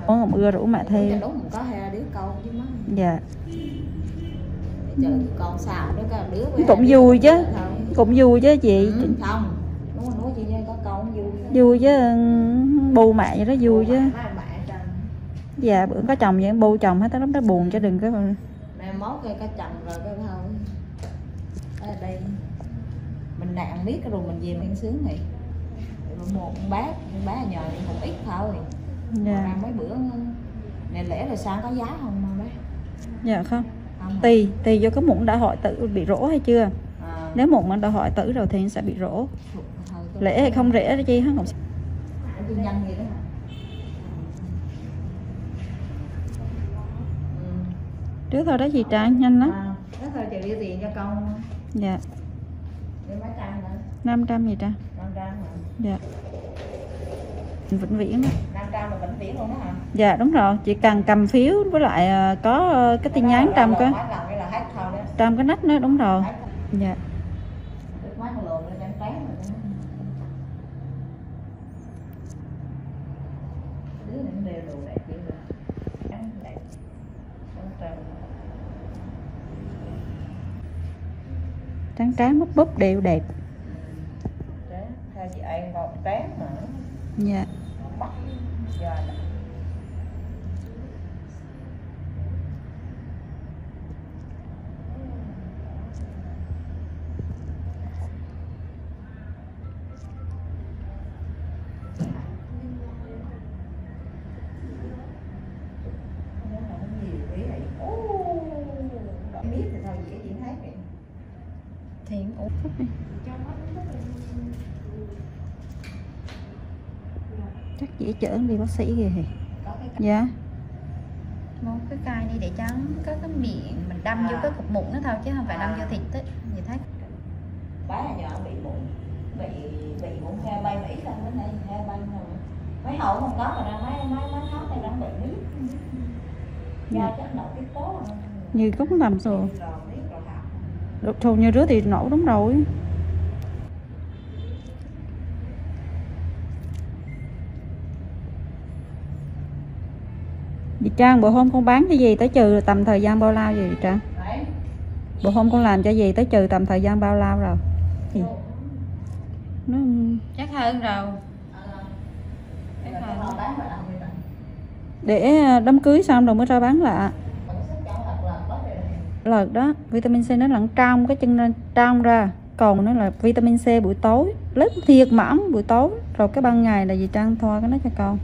Không ưa rủ mẹ theo. Đúng mình có hai đứa con chứ má. Dạ. Trời con sao đó có đứa cũng vui chứ. Cũng vui chứ chị. Không. Đúng rồi nói chị có con vui. Vui chứ, bu mẹ vậy đó vui chứ. Dạ bữa có chồng vậy bu chồng hết tới lúc đó buồn cho đừng có. Mẹ mốt coi có chồng rồi cái thôi. Ở đây mình nạn biết rồi mình về mình sướng thì một bác nhờ một ít thôi. Dạ. Mấy bữa này lẽ là sao có giá không mà bác? Dạ không. Tùy vô có muỗng đã hỏi tử bị rỗ hay chưa. Nếu muỗng mà đã hỏi tử rồi thì sẽ bị rỗ. Lễ hay không rễ đó chi hết không. Nhân gì đó. Trước thôi đó chị Trang nhanh lắm. Đó thôi chị đưa tiền cho con. Dạ. Đưa mấy trăm nữa. 500 gì Trang? 500 hả? Dạ. Vĩnh viễn đó. 500 là vĩnh viễn luôn đó hả? Dạ đúng rồi, chị cần cầm phiếu với lại có cái tin nhắn trong cái trong cái nách nữa đúng rồi. Dạ. Trắng trắng búp búp đều đẹp. Theo chị An còn tráng mà. Dạ. Thiện ủa chắc dễ chở đi bác sĩ kìa. Dạ. Một cái cài đi để cho có cái miệng mình đâm vô cái cục mụn nó thôi chứ không phải đâm vô thịt đấy. Vậy thấy. Bá nhỏ bị mụn, bị mụn theo bay Mỹ sang đến đây theo bay rồi. Mấy hậu không có mà ra mấy hót này đang bị Mỹ. Do chất nội tiết tố. Như cũng làm rồi. Thù như rứa thì nổ đúng rồi. Chị Trang bữa hôm con bán cái gì tới trừ tầm thời gian bao lâu vậy chị Trang? Bữa hôm con làm cho gì tới trừ tầm thời gian bao lâu rồi? Thì nó Chắc hơn rồi. để đám cưới xong rồi mới ra bán lại. Lợt đó, vitamin C nó lẫn trong cái chân trong ra, còn nó là vitamin C buổi tối, lớp thiệt mỏng buổi tối, rồi cái ban ngày là gì Trang thoa cái nó cho con.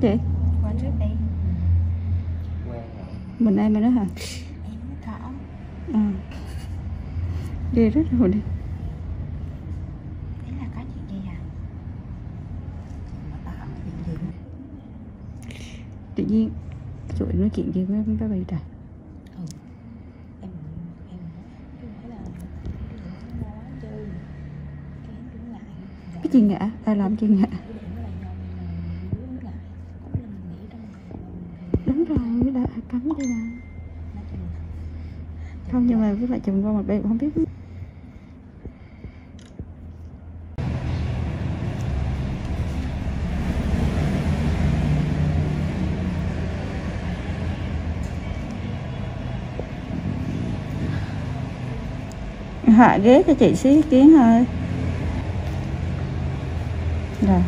Cái gì? Quên trước đi. Mình em đó hả? Em nó thỏ. Đi rất rồi đi. Thế là có chuyện gì à? Tự nhiên tụi nói chuyện gì với bà trời. Cái gì ngã? Ai làm chi ngã? Đúng rồi, đã cắn đi mà. Không, nhưng mà với lại chùm qua một bên không biết. hạ ghế cho chị xí kiến thôi. Rồi.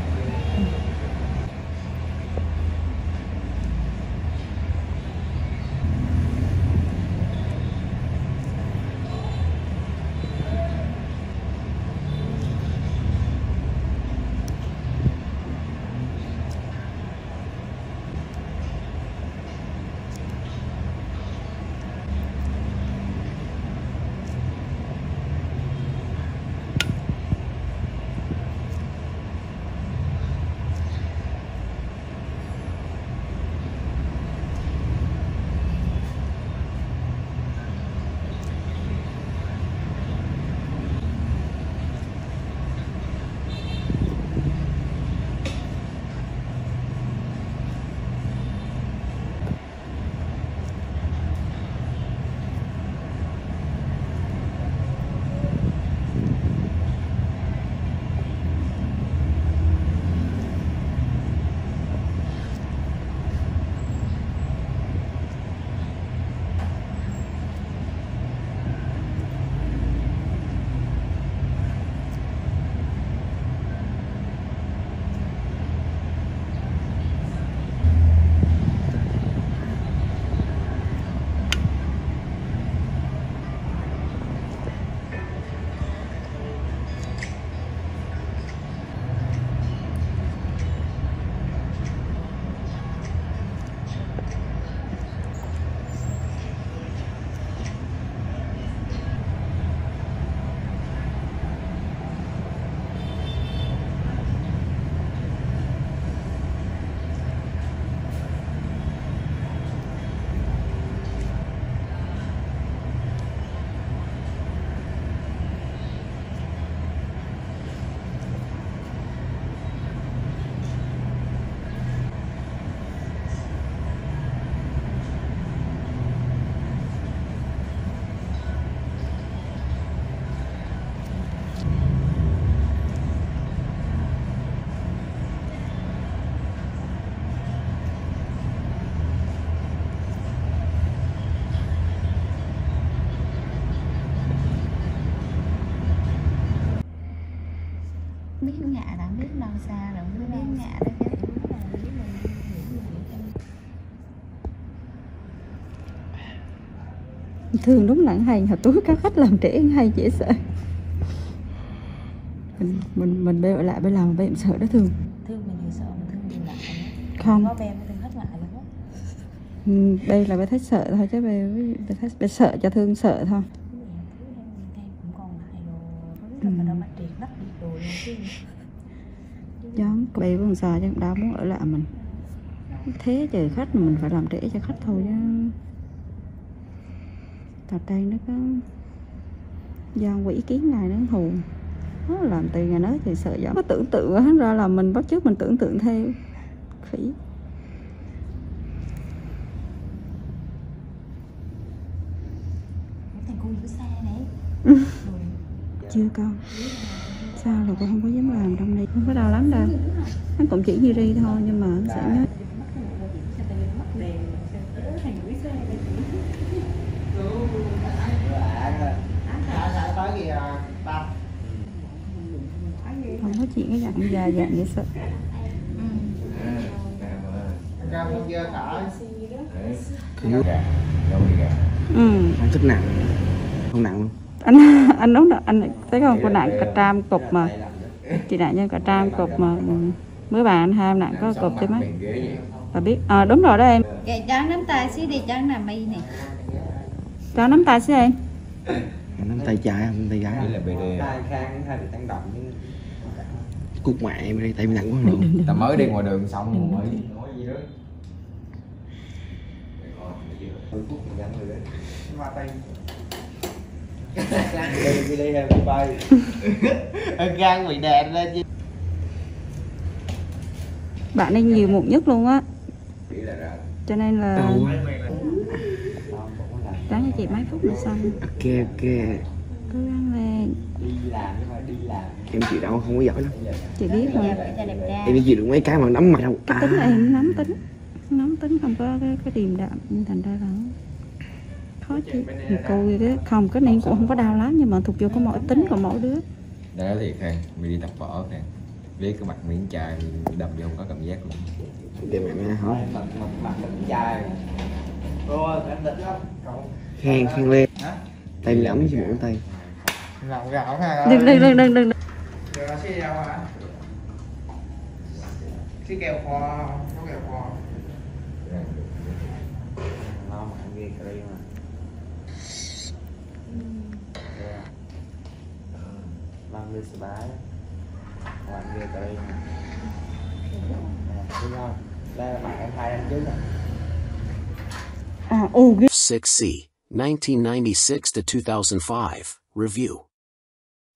Biết ngạ là biết đâu xa rồi mới biết ngạ đó chứ. Thường đúng là hay hợp túi các khách làm trễ hay dễ sợ. Mình bê ở lại bê làm bê sợ đó Thương. Thương mình vừa sợ mà Thương nhìn lại Không. có bê mới Thương hết lại luôn á. Đây là bê thấy sợ thôi chứ bê sợ cho Thương sợ thôi. Cũng còn lại rồi, mà đâu mà triệt bắt đi rồi luôn chứ. Giống bê con xà chứ đâu muốn ở lại mình. Thế chờ khách mà mình phải làm trễ cho khách thôi chứ. Thật đây nó có gian quỷ kiến này nó hù. Nó làm từ ngày nói thì sợ giảm. Có tưởng tượng ra là mình bắt chước mình tưởng tượng theo. Khỉ. Thằng cu ở xa này. Chưa con. Sao là con không có dám làm trong đây. Không có đau lắm đâu. Nó cũng chỉ như ri thôi nhưng mà nó sẽ nhớ. Không có chuyện cái dạng già dạng vậy sợ. Anh thích nặng không nặng luôn. Anh đúng là anh thấy không, cô nặng cà tram cục mà chị nặng nhân cà tram cục mà mới bà anh hai nặng có cục cho mấy bà biết đúng rồi đó em. Vậy cháu nắm tay xí đi cháu nằm y này. Cháu nắm tay xí em. Nắm tay trai không tay gái. Là BD. tay khang hay bị tăng động Cút mẹ em đi tay nặng quá luôn. Ta mới đi ngoài đường xong rồi nói gì đó. cút nhận người đấy qua tay đi đi hay bay gan bị đè lên chứ. Bạn ấy nhiều mụn nhất luôn á, cho nên là đáng cho chị mấy phút nữa xong. Ok ok. Cố gắng lên. Đi làm nhưng mà đi làm Em chịu đâu không có giỏi lắm. Chị biết mà. Em chỉ được mấy cái mà nắm mày đâu. Cái tính là em nắm tính không có cái điềm đạm nên thành ra là khó chịu. Cùi cái không, cái này cũng không có đau lắm nhưng mà thuộc vô có mỗi tính của mỗi đứa. Đó thiệt Khang, mình đi tập võ Khang, với cái mặt miếng chai đâm vô không có cảm giác luôn. Để mẹ mẹ hỏi. Mặt mình chai. Ôi, em định lắm. Khang lên. Tay mình ấm cho mũi tay. Gạo Khang ơi. Đừng. Giờ nó xe đâu hả? Xe kèo kho, có kèo kho. Nó mà ăn ghê cái mà. Mang lên xe bái. Ăn ghê cái mà. Đúng không? Đây là bạn em hai anh trước nè. 6C, 1996 to 2005, review.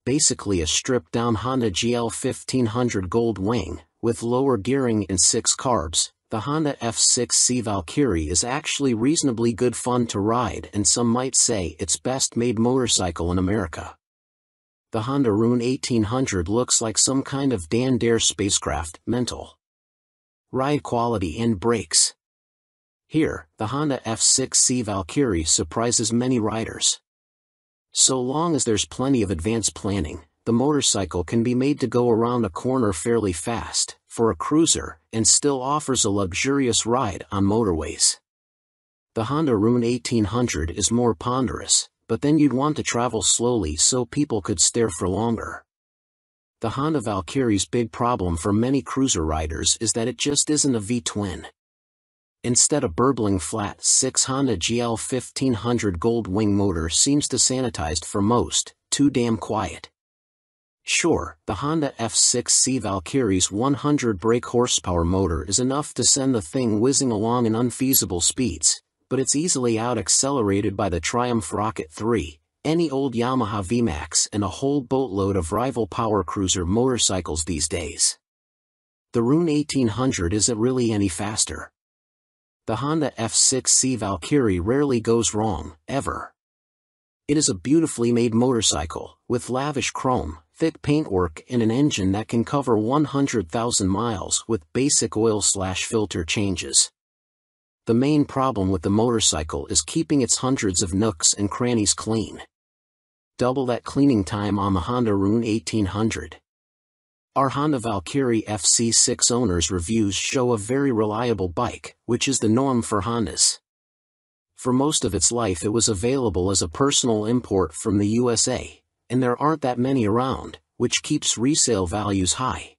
Basically a stripped-down Honda GL 1500 Gold Wing, with lower gearing and 6 carbs. The Honda F6C Valkyrie is actually reasonably good fun to ride, and some might say it's best made motorcycle in America. The Honda Rune 1800 looks like some kind of Dan Dare spacecraft, mental. Ride quality and brakes. Here, the Honda F6C Valkyrie surprises many riders. So long as there's plenty of advanced planning, the motorcycle can be made to go around a corner fairly fast, for a cruiser, and still offers a luxurious ride on motorways. The Honda Rune 1800 is more ponderous, but then you'd want to travel slowly so people could stare for longer. The Honda Valkyrie's big problem for many cruiser riders is that it just isn't a V-twin. Instead, a burbling flat 6 Honda GL 1500 Gold Wing motor seems to sanitized for most, too damn quiet. Sure, the Honda F6C Valkyrie's 100 brake horsepower motor is enough to send the thing whizzing along in unfeasible speeds, but it's easily out-accelerated by the Triumph Rocket 3, any old Yamaha VMAX and a whole boatload of rival power cruiser motorcycles these days. The Rune 1800 isn't really any faster. The Honda F6C Valkyrie rarely goes wrong, ever. It is a beautifully made motorcycle, with lavish chrome, thick paintwork and an engine that can cover 100,000 miles with basic oil/filter changes. The main problem with the motorcycle is keeping its hundreds of nooks and crannies clean. Double that cleaning time on the Honda Rune 1800. Our Honda Valkyrie FC6 owners' reviews show a very reliable bike, which is the norm for Hondas. For most of its life it was available as a personal import from the USA, and there aren't that many around, which keeps resale values high.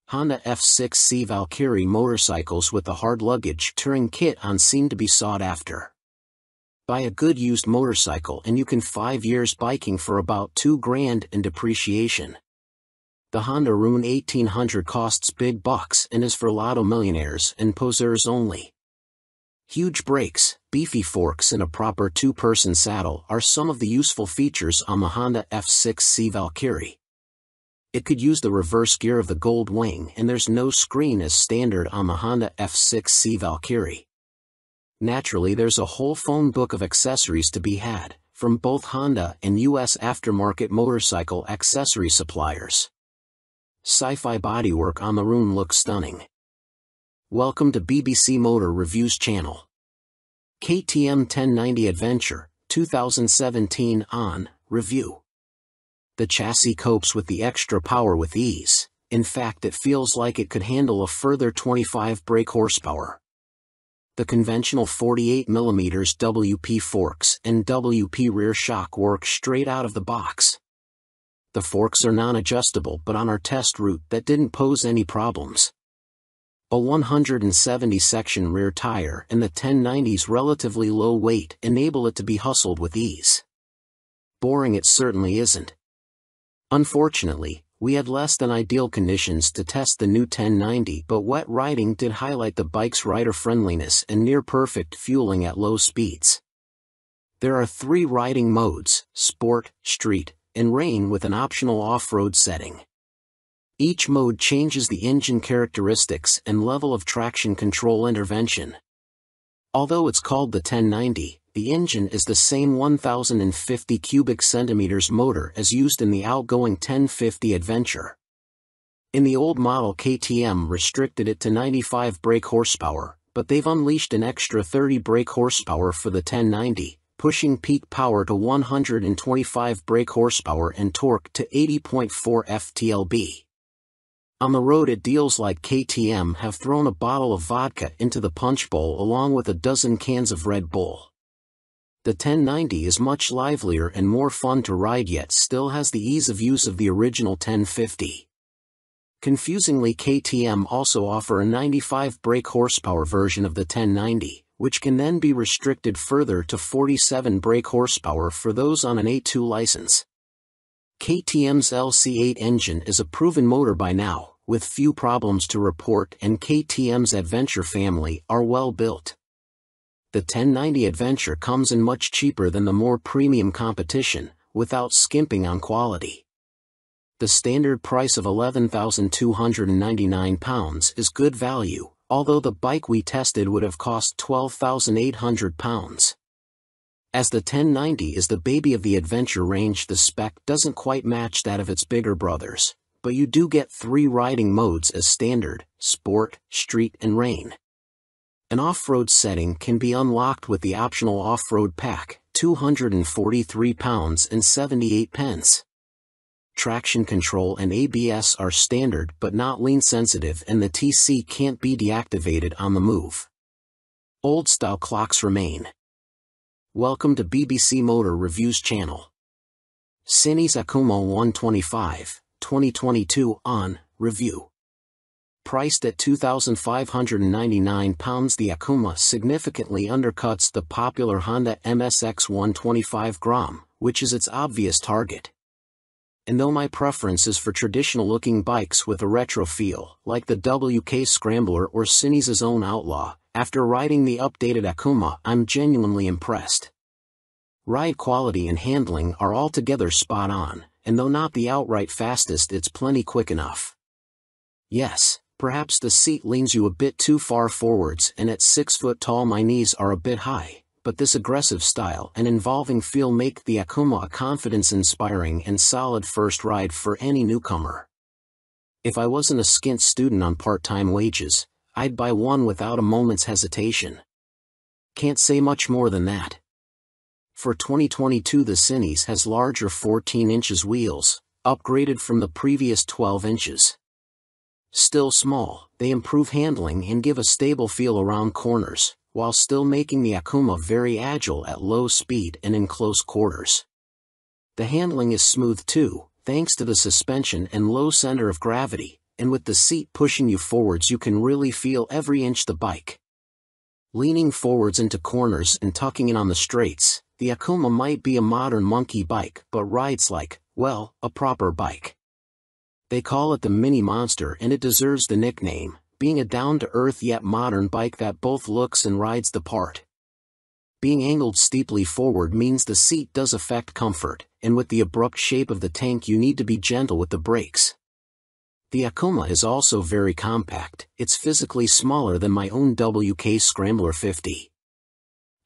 Honda F6C Valkyrie motorcycles with the hard luggage touring kit on seem to be sought after. Buy a good used motorcycle and you can 5 years biking for about $2,000 in depreciation. The Honda Rune 1800 costs big bucks and is for lotto millionaires and poseurs only. Huge brakes, beefy forks and a proper 2-person saddle are some of the useful features on the Honda F6C Valkyrie. It could use the reverse gear of the Gold Wing and there's no screen as standard on the Honda F6C Valkyrie. Naturally, there's a whole phone book of accessories to be had, from both Honda and US aftermarket motorcycle accessory suppliers. Sci-fi bodywork on the Rune looks stunning. Welcome to BBC Motor Reviews channel. KTM 1090 Adventure, 2017 on review. The chassis copes with the extra power with ease. In fact, it feels like it could handle a further 25 brake horsepower. The conventional 48mm WP forks and WP rear shock work straight out of the box. The forks are non-adjustable, but on our test route that didn't pose any problems. A 170 section rear tire and the 1090's relatively low weight enable it to be hustled with ease. Boring it certainly isn't. Unfortunately, we had less than ideal conditions to test the new 1090, but wet riding did highlight the bike's rider friendliness and near perfect fueling at low speeds. There are 3 riding modes: Sport, Street, and Rain, with an optional off-road setting. Each mode changes the engine characteristics and level of traction control intervention. Although it's called the 1090, the engine is the same 1050 cubic centimeters motor as used in the outgoing 1050 Adventure. In the old model, KTM restricted it to 95 brake horsepower, but they've unleashed an extra 30 brake horsepower for the 1090, pushing peak power to 125 brake horsepower and torque to 80.4 ft-lb. On the road it deals like KTM have thrown a bottle of vodka into the punch bowl along with a dozen cans of Red Bull. The 1090 is much livelier and more fun to ride yet still has the ease of use of the original 1050. Confusingly, KTM also offer a 95 brake horsepower version of the 1090, which can then be restricted further to 47 brake horsepower for those on an A2 license. KTM's LC8 engine is a proven motor by now, with few problems to report, and KTM's Adventure family are well built. The 1090 Adventure comes in much cheaper than the more premium competition, without skimping on quality. The standard price of £11,299 is good value, although the bike we tested would have cost £12,800. As the 1090 is the baby of the Adventure range, the spec doesn't quite match that of its bigger brothers, but you do get 3 riding modes as standard, sport, street and rain. An off-road setting can be unlocked with the optional off-road pack, £243 and 78 pence. Traction control and ABS are standard but not lean sensitive, and the TC can't be deactivated on the move. Old-style clocks remain. Welcome to BBC Motor Reviews channel. Cinis Akuma 125, 2022 on review. Priced at £2,599, the Akuma significantly undercuts the popular Honda MSX 125 Grom, which is its obvious target. And though my preference is for traditional-looking bikes with a retro feel, like the WK Scrambler or Cinis' own Outlaw, after riding the updated Akuma I'm genuinely impressed. Ride quality and handling are altogether spot on, and though not the outright fastest, it's plenty quick enough. Yes, perhaps the seat leans you a bit too far forwards, and at 6 foot tall my knees are a bit high, but this aggressive style and involving feel make the Akuma a confidence-inspiring and solid first ride for any newcomer. If I wasn't a skint student on part-time wages, I'd buy one without a moment's hesitation. Can't say much more than that. For 2022 the Cinis has larger 14 inches wheels, upgraded from the previous 12 inches. Still small, they improve handling and give a stable feel around corners, while still making the Akuma very agile at low speed and in close quarters. The handling is smooth too, thanks to the suspension and low center of gravity, and with the seat pushing you forwards you can really feel every inch the bike. Leaning forwards into corners and tucking in on the straights, the Akuma might be a modern monkey bike but rides like, well, a proper bike. They call it the Mini Monster and it deserves the nickname, being a down-to-earth yet modern bike that both looks and rides the part. Being angled steeply forward means the seat does affect comfort, and with the abrupt shape of the tank you need to be gentle with the brakes. The Akuma is also very compact, it's physically smaller than my own WK Scrambler 50.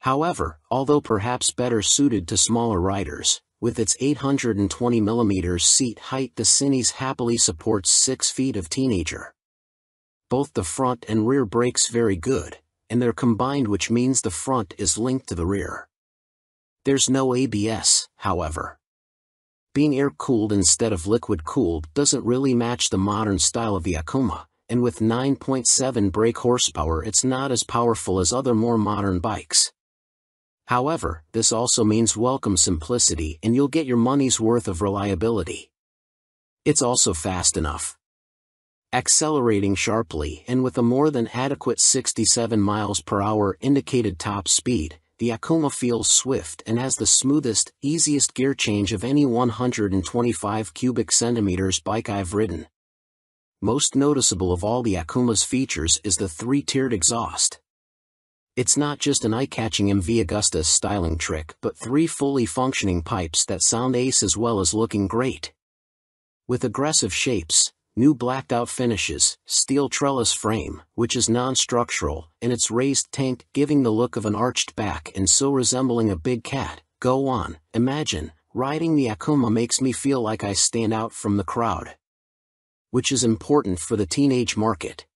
However, although perhaps better suited to smaller riders, with its 820mm seat height the Cinis happily supports 6 feet of teenager. Both the front and rear brakes very good, and they're combined, which means the front is linked to the rear. There's no ABS, however. Being air-cooled instead of liquid-cooled doesn't really match the modern style of the Akuma, and with 9.7 brake horsepower it's not as powerful as other more modern bikes. However, this also means welcome simplicity and you'll get your money's worth of reliability. It's also fast enough. Accelerating sharply and with a more than adequate 67 miles per hour indicated top speed, the Akuma feels swift and has the smoothest, easiest gear change of any 125 cubic centimeters bike I've ridden. Most noticeable of all the Akuma's features is the 3-tiered exhaust. It's not just an eye-catching MV Agusta styling trick but 3 fully functioning pipes that sound ace as well as looking great. With aggressive shapes, new blacked-out finishes, steel trellis frame, which is non-structural, and its raised tank giving the look of an arched back and so resembling a big cat, go on, imagine, riding the Akuma makes me feel like I stand out from the crowd. Which is important for the teenage market.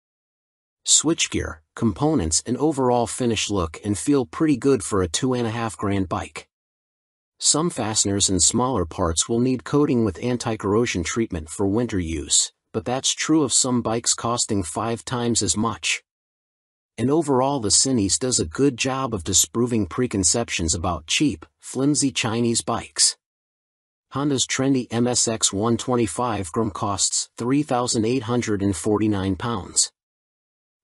Switchgear, components and overall finish look and feel pretty good for a $2,500 bike. Some fasteners and smaller parts will need coating with anti-corrosion treatment for winter use, but that's true of some bikes costing 5 times as much. And overall the Cines does a good job of disproving preconceptions about cheap, flimsy Chinese bikes. Honda's trendy MSX 125 GRM costs £3,849.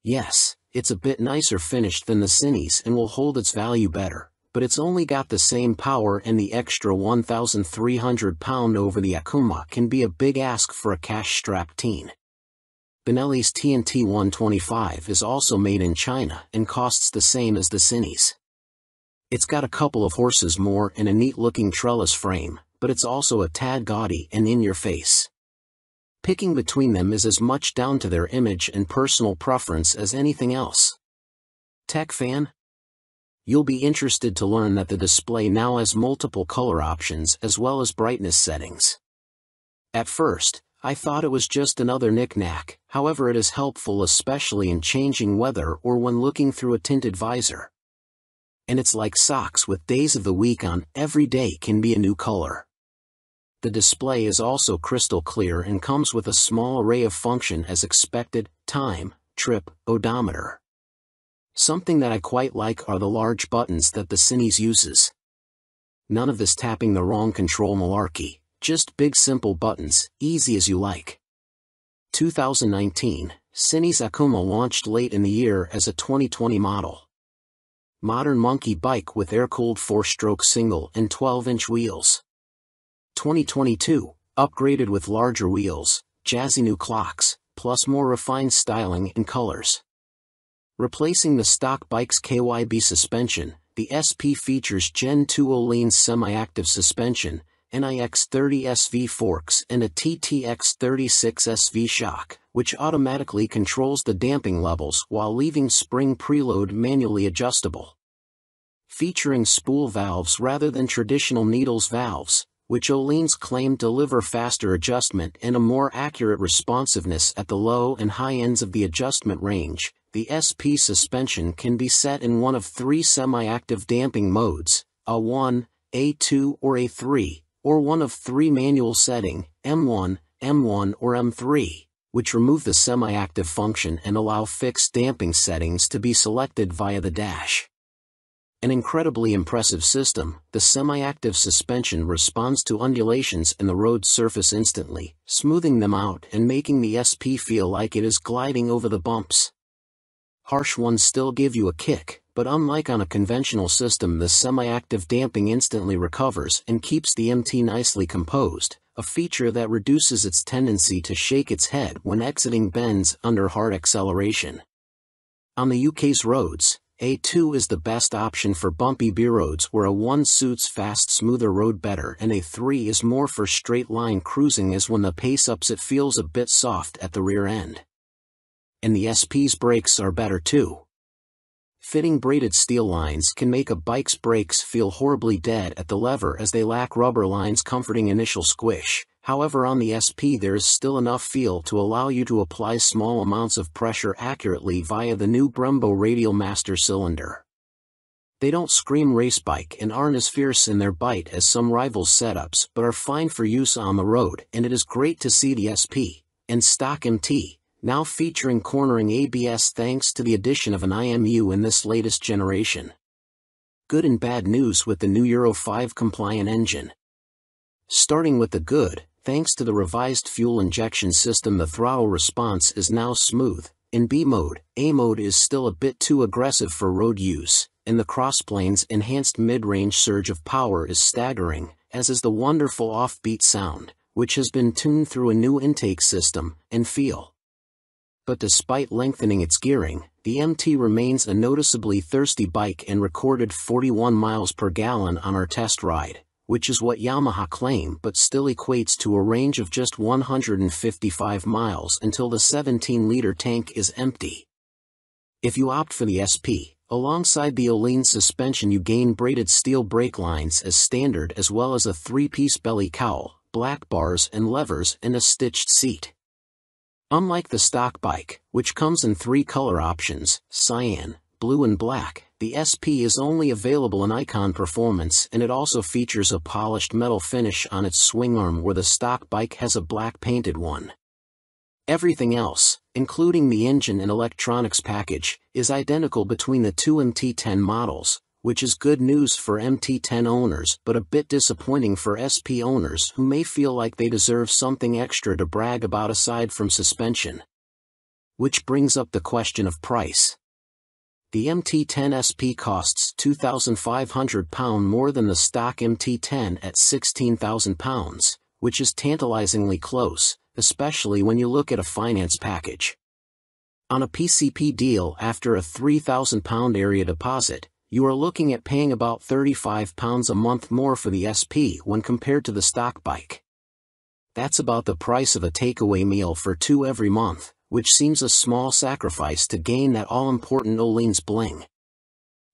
Yes, it's a bit nicer finished than the Cines and will hold its value better, but it's only got the same power, and the extra £1,300 over the Akuma can be a big ask for a cash-strapped teen. Benelli's TNT 125 is also made in China and costs the same as the Cines. It's got a couple of horses more and a neat-looking trellis frame, but it's also a tad gaudy and in your face. Picking between them is as much down to their image and personal preference as anything else. Tech fan? You'll be interested to learn that the display now has multiple color options as well as brightness settings. At first, I thought it was just another knick-knack, however it is helpful especially in changing weather or when looking through a tinted visor. And it's like socks with days of the week on, every day can be a new color. The display is also crystal clear and comes with a small array of function as expected: time, trip, odometer. Something that I quite like are the large buttons that the Cines uses. None of this tapping the wrong control malarkey, just big simple buttons, easy as you like. 2019, Cines Akuma launched late in the year as a 2020 model. Modern monkey bike with air-cooled 4-stroke single and 12-inch wheels. 2022, upgraded with larger wheels, jazzy new clocks, plus more refined styling and colors. Replacing the stock bike's KYB suspension, the SP features Gen 2 Öhlins semi-active suspension, NIX 30 SV forks and a TTX 36 SV shock, which automatically controls the damping levels while leaving spring preload manually adjustable. Featuring spool valves rather than traditional needles valves, which Öhlins claim deliver faster adjustment and a more accurate responsiveness at the low and high ends of the adjustment range. The SP suspension can be set in one of 3 semi-active damping modes, A1, A2 or A3, or one of 3 manual setting, M1, M1 or M3, which remove the semi-active function and allow fixed damping settings to be selected via the dash. An incredibly impressive system, the semi-active suspension responds to undulations in the road surface instantly, smoothing them out and making the SP feel like it is gliding over the bumps. Harsh ones still give you a kick, but unlike on a conventional system, the semi-active damping instantly recovers and keeps the MT nicely composed, a feature that reduces its tendency to shake its head when exiting bends under hard acceleration. On the UK's roads, A2 is the best option for bumpy B roads where A1 suits fast, smoother road better, and A3 is more for straight-line cruising, as when the pace ups it feels a bit soft at the rear end. And the SP's brakes are better too. Fitting braided steel lines can make a bike's brakes feel horribly dead at the lever as they lack rubber lines comforting initial squish. However, on the SP there is still enough feel to allow you to apply small amounts of pressure accurately via the new Brembo Radial Master cylinder. They don't scream race bike and aren't as fierce in their bite as some rivals' setups, but are fine for use on the road, and it is great to see the SP and stock MT now featuring cornering ABS thanks to the addition of an IMU in this latest generation. Good and bad news with the new Euro 5 compliant engine. Starting with the good, thanks to the revised fuel injection system, the throttle response is now smooth. In B mode, A mode is still a bit too aggressive for road use, and the crossplane's enhanced mid-range surge of power is staggering, as is the wonderful offbeat sound, which has been tuned through a new intake system and feel. But despite lengthening its gearing, the MT remains a noticeably thirsty bike and recorded 41 miles per gallon on our test ride, which is what Yamaha claim, but still equates to a range of just 155 miles until the 17-liter tank is empty. If you opt for the SP, alongside the Öhlins suspension you gain braided steel brake lines as standard, as well as a 3-piece belly cowl, black bars and levers, and a stitched seat. Unlike the stock bike, which comes in 3 color options, cyan, blue and black, the SP is only available in Icon Performance, and it also features a polished metal finish on its swing arm where the stock bike has a black painted one. Everything else, including the engine and electronics package, is identical between the two MT10 models, which is good news for MT10 owners but a bit disappointing for SP owners who may feel like they deserve something extra to brag about aside from suspension. Which brings up the question of price. The MT10 SP costs £2,500 more than the stock MT10 at £16,000, which is tantalizingly close, especially when you look at a finance package. On a PCP deal after a £3,000 area deposit, you are looking at paying about £35 a month more for the SP when compared to the stock bike. That's about the price of a takeaway meal for two every month, which seems a small sacrifice to gain that all-important Öhlins bling.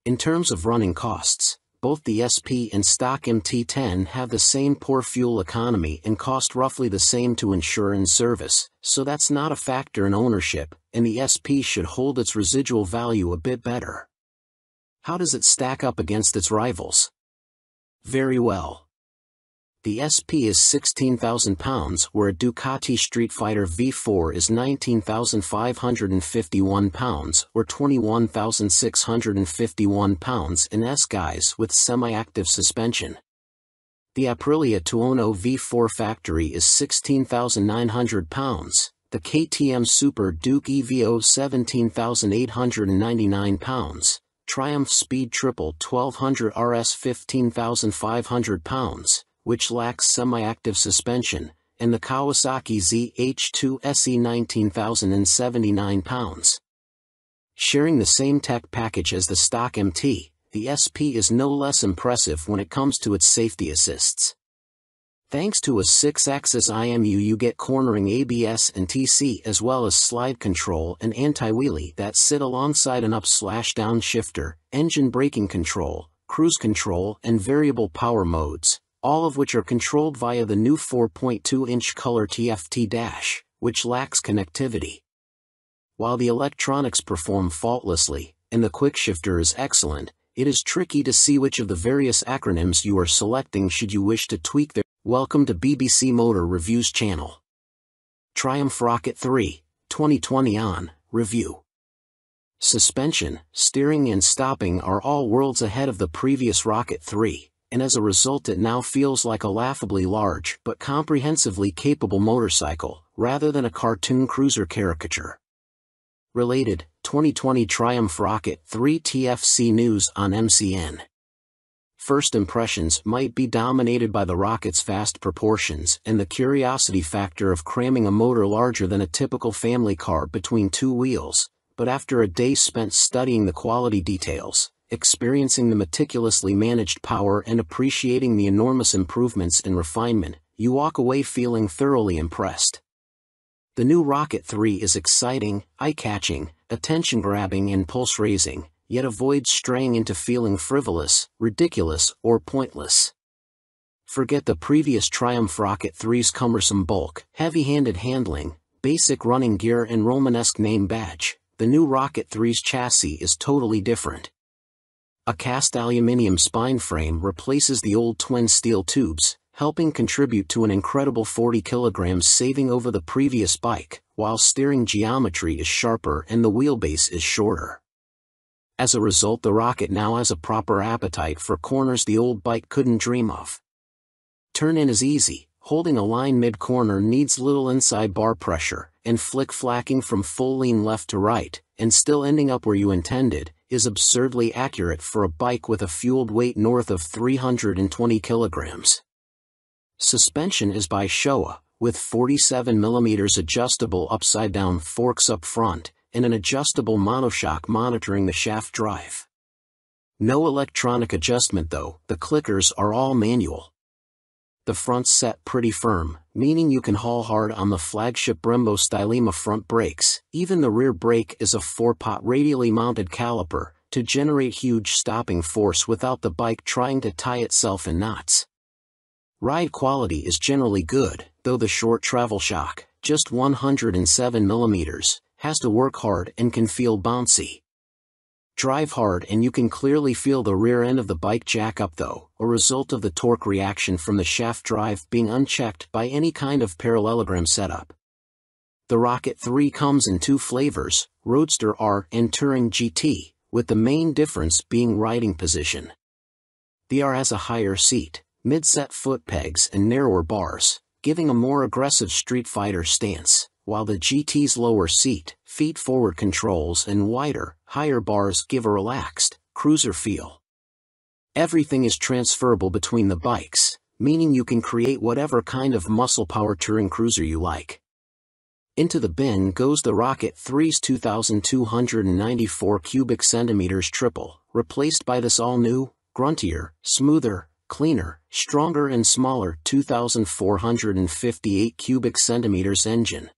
In terms of running costs, both the SP and stock MT10 have the same poor fuel economy and cost roughly the same to insure and service, so that's not a factor in ownership, and the SP should hold its residual value a bit better. How does it stack up against its rivals? Very well. The SP is £16,000 where a Ducati Street Fighter V4 is £19,551 or £21,651 in S-Guise with semi-active suspension. The Aprilia Tuono V4 factory is £16,900, the KTM Super Duke EVO £17,899, Triumph Speed Triple 1200 RS £15,500, which lacks semi-active suspension, and the Kawasaki ZH2 SE £19,079. Sharing the same tech package as the stock MT, the SP is no less impressive when it comes to its safety assists. Thanks to a 6-axis IMU you get cornering ABS and TC as well as slide control and anti-wheelie that sit alongside an up/down shifter, engine braking control, cruise control and variable power modes, all of which are controlled via the new 4.2-inch color TFT dash, which lacks connectivity. While the electronics perform faultlessly, and the quickshifter is excellent, it is tricky to see which of the various acronyms you are selecting should you wish to tweak their. Welcome to BBC Motor Reviews channel. Triumph Rocket 3, 2020 on review. Suspension, steering and stopping are all worlds ahead of the previous Rocket 3. And as a result it now feels like a laughably large but comprehensively capable motorcycle, rather than a cartoon cruiser caricature. Related, 2020 Triumph Rocket 3 TFC news on MCN. First impressions might be dominated by the Rocket's vast proportions and the curiosity factor of cramming a motor larger than a typical family car between two wheels, but after a day spent studying the quality details, experiencing the meticulously managed power and appreciating the enormous improvements in refinement, you walk away feeling thoroughly impressed. The new Rocket 3 is exciting, eye-catching, attention-grabbing and pulse-raising, yet avoids straying into feeling frivolous, ridiculous, or pointless. Forget the previous Triumph Rocket 3's cumbersome bulk, heavy-handed handling, basic running gear and Romanesque name badge. The new Rocket 3's chassis is totally different. A cast aluminium spine frame replaces the old twin steel tubes, helping contribute to an incredible 40 kilograms saving over the previous bike, while steering geometry is sharper and the wheelbase is shorter. As a result, the Rocket now has a proper appetite for corners the old bike couldn't dream of. Turn-in is easy, holding a line mid-corner needs little inside bar pressure, and flick-flacking from full lean left to right, and still ending up where you intended, is absurdly accurate for a bike with a fueled weight north of 320 kilograms. Suspension is by Showa, with 47mm adjustable upside-down forks up front, and an adjustable monoshock monitoring the shaft drive. No electronic adjustment though, the clickers are all manual. The front's set pretty firm, meaning you can haul hard on the flagship Brembo Stylema front brakes. Even the rear brake is a 4-pot radially mounted caliper, to generate huge stopping force without the bike trying to tie itself in knots. Ride quality is generally good, though the short travel shock, just 107mm, has to work hard and can feel bouncy. Drive hard and you can clearly feel the rear end of the bike jack up though, a result of the torque reaction from the shaft drive being unchecked by any kind of parallelogram setup. The Rocket 3 comes in 2 flavors, Roadster R and Touring GT, with the main difference being riding position. The R has a higher seat, mid-set foot pegs and narrower bars, giving a more aggressive Street Fighter stance, while the GT's lower seat, feet-forward controls and wider, higher bars give a relaxed, cruiser feel. Everything is transferable between the bikes, meaning you can create whatever kind of muscle power touring cruiser you like. Into the bin goes the Rocket 3's 2,294 cubic centimeters triple, replaced by this all-new, gruntier, smoother, cleaner, stronger and smaller 2,458 cubic centimeters engine.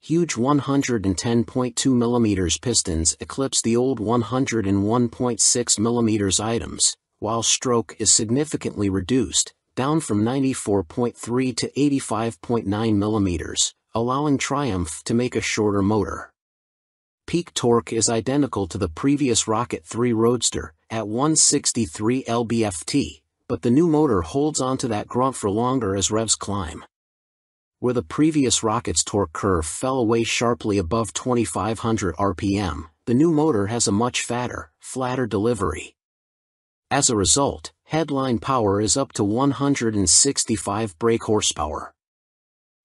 Huge 110.2 mm pistons eclipse the old 101.6 mm items, while stroke is significantly reduced, down from 94.3 to 85.9 mm, allowing Triumph to make a shorter motor. Peak torque is identical to the previous Rocket 3 Roadster, at 163 lb-ft, but the new motor holds onto that grunt for longer as revs climb. Where the previous Rocket's torque curve fell away sharply above 2,500 RPM, the new motor has a much fatter, flatter delivery. As a result, headline power is up to 165 brake horsepower.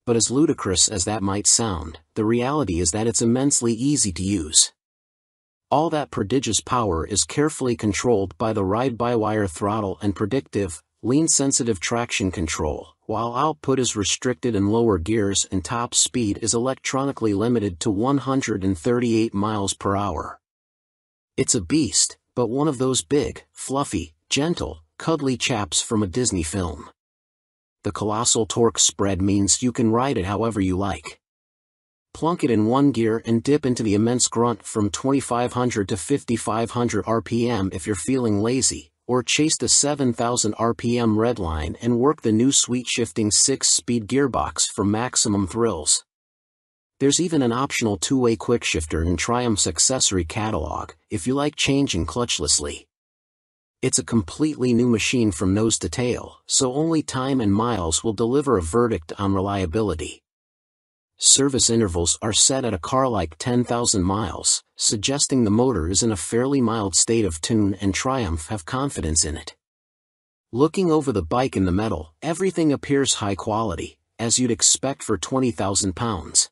But as ludicrous as that might sound, the reality is that it's immensely easy to use. All that prodigious power is carefully controlled by the ride-by-wire throttle and predictive, lean-sensitive traction control, while output is restricted in lower gears and top speed is electronically limited to 138 miles per hour. It's a beast, but one of those big, fluffy, gentle, cuddly chaps from a Disney film. The colossal torque spread means you can ride it however you like. Plunk it in one gear and dip into the immense grunt from 2,500 to 5,500 RPM if you're feeling lazy, or chase the 7,000 RPM redline and work the new sweet-shifting 6-speed gearbox for maximum thrills. There's even an optional 2-way quickshifter in Triumph's accessory catalog, if you like changing clutchlessly. It's a completely new machine from nose to tail, so only time and miles will deliver a verdict on reliability. Service intervals are set at a car like 10,000 miles, suggesting the motor is in a fairly mild state of tune and Triumph have confidence in it. Looking over the bike in the metal, everything appears high quality, as you'd expect for 20,000 pounds.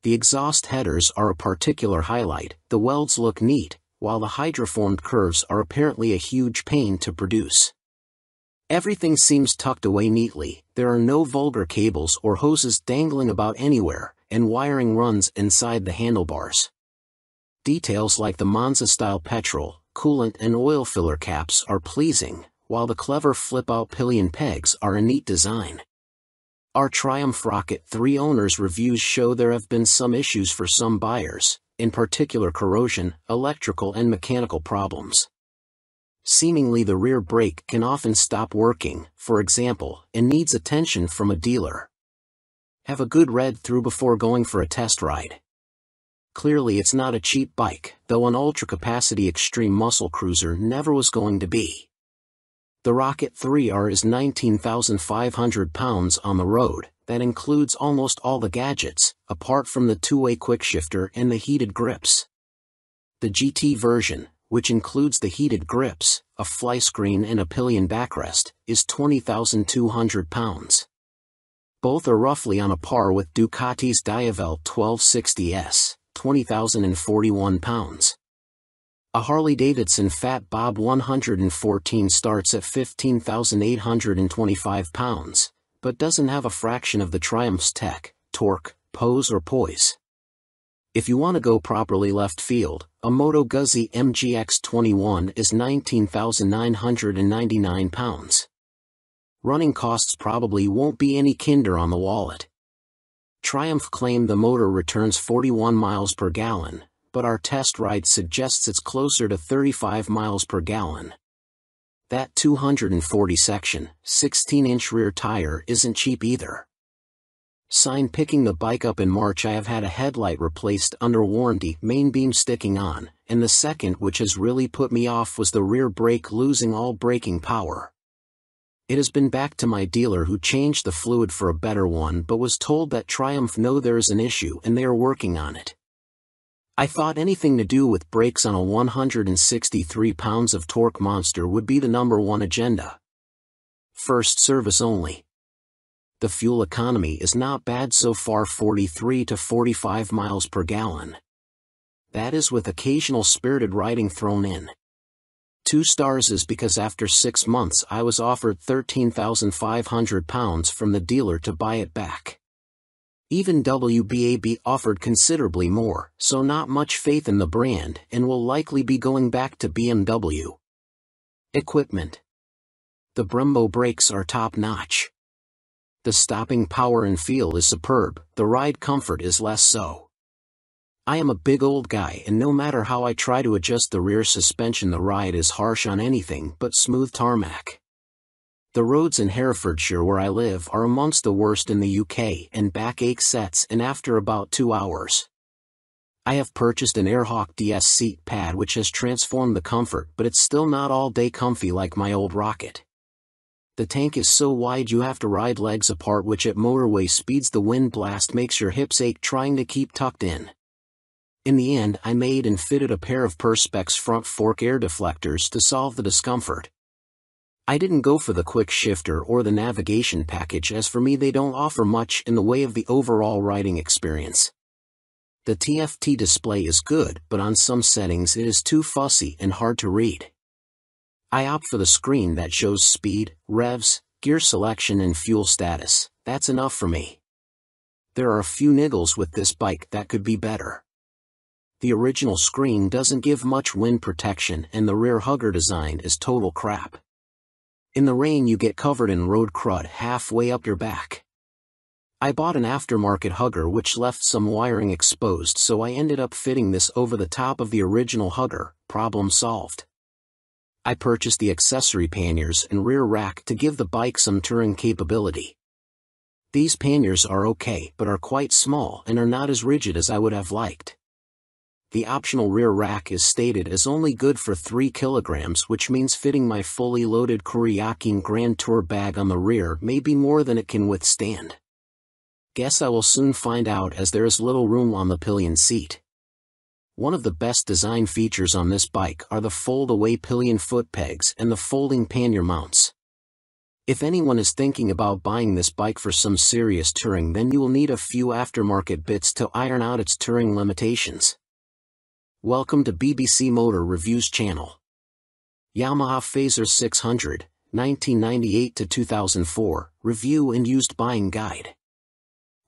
The exhaust headers are a particular highlight, the welds look neat, while the hydroformed curves are apparently a huge pain to produce. Everything seems tucked away neatly, there are no vulgar cables or hoses dangling about anywhere, and wiring runs inside the handlebars. Details like the Monza-style petrol, coolant and oil filler caps are pleasing, while the clever flip-out pillion pegs are a neat design. Our Triumph Rocket 3 owners' reviews show there have been some issues for some buyers, in particular corrosion, electrical and mechanical problems. Seemingly the rear brake can often stop working, for example, and needs attention from a dealer. Have a good read through before going for a test ride. Clearly it's not a cheap bike, though an ultra-capacity extreme muscle cruiser never was going to be. The Rocket 3R is 19,500 pounds on the road, that includes almost all the gadgets, apart from the 2-way quickshifter and the heated grips. The GT version, which includes the heated grips, a fly screen and a pillion backrest, is 20,200 pounds. Both are roughly on a par with Ducati's Diavel 1260S, 20,041 pounds. A Harley-Davidson Fat Bob 114 starts at 15,825 pounds, but doesn't have a fraction of the Triumph's tech, torque, pose or poise. If you want to go properly left field, a Moto Guzzi MGX21 is 19,999 pounds. Running costs probably won't be any kinder on the wallet. Triumph claimed the motor returns 41 miles per gallon, but our test ride suggests it's closer to 35 miles per gallon. That 240 section, 16-inch rear tire isn't cheap either. Sign picking the bike up in March. I have had a headlight replaced under warranty, main beam sticking on, and the second, which has really put me off, was the rear brake losing all braking power. It has been back to my dealer, who changed the fluid for a better one, but was told that Triumph know there is an issue and they are working on it. I thought anything to do with brakes on a 163 pounds of torque monster would be the #1 agenda. First service only. The fuel economy is not bad so far, 43 to 45 miles per gallon. That is with occasional spirited riding thrown in. 2 stars is because after 6 months I was offered £13,500 from the dealer to buy it back. Even WBAB offered considerably more, so not much faith in the brand, and will likely be going back to BMW. Equipment. The Brembo brakes are top-notch. The stopping power and feel is superb, the ride comfort is less so. I am a big old guy, and no matter how I try to adjust the rear suspension, the ride is harsh on anything but smooth tarmac. The roads in Herefordshire, where I live, are amongst the worst in the UK, and backache sets in after about 2 hours. I have purchased an Airhawk DS seat pad which has transformed the comfort, but it's still not all day comfy like my old Rocket. The tank is so wide you have to ride legs apart, which at motorway speeds the wind blast makes your hips ache trying to keep tucked in. In the end, I made and fitted a pair of Perspex front fork air deflectors to solve the discomfort. I didn't go for the quick shifter or the navigation package, as for me they don't offer much in the way of the overall riding experience. The TFT display is good, but on some settings it is too fussy and hard to read. I opt for the screen that shows speed, revs, gear selection and fuel status. That's enough for me. There are a few niggles with this bike that could be better. The original screen doesn't give much wind protection, and the rear hugger design is total crap. In the rain you get covered in road crud halfway up your back. I bought an aftermarket hugger which left some wiring exposed, so I ended up fitting this over the top of the original hugger. Problem solved. I purchased the accessory panniers and rear rack to give the bike some touring capability. These panniers are okay, but are quite small and are not as rigid as I would have liked. The optional rear rack is stated as only good for 3 kilograms, which means fitting my fully loaded Kuryakyn Grand Tour bag on the rear may be more than it can withstand. Guess I will soon find out, as there is little room on the pillion seat. One of the best design features on this bike are the fold-away pillion foot pegs and the folding pannier mounts. If anyone is thinking about buying this bike for some serious touring, then you will need a few aftermarket bits to iron out its touring limitations. Welcome to BBC Motor Reviews channel. Yamaha Fazer 600, 1998 to 2004, Review and Used Buying Guide.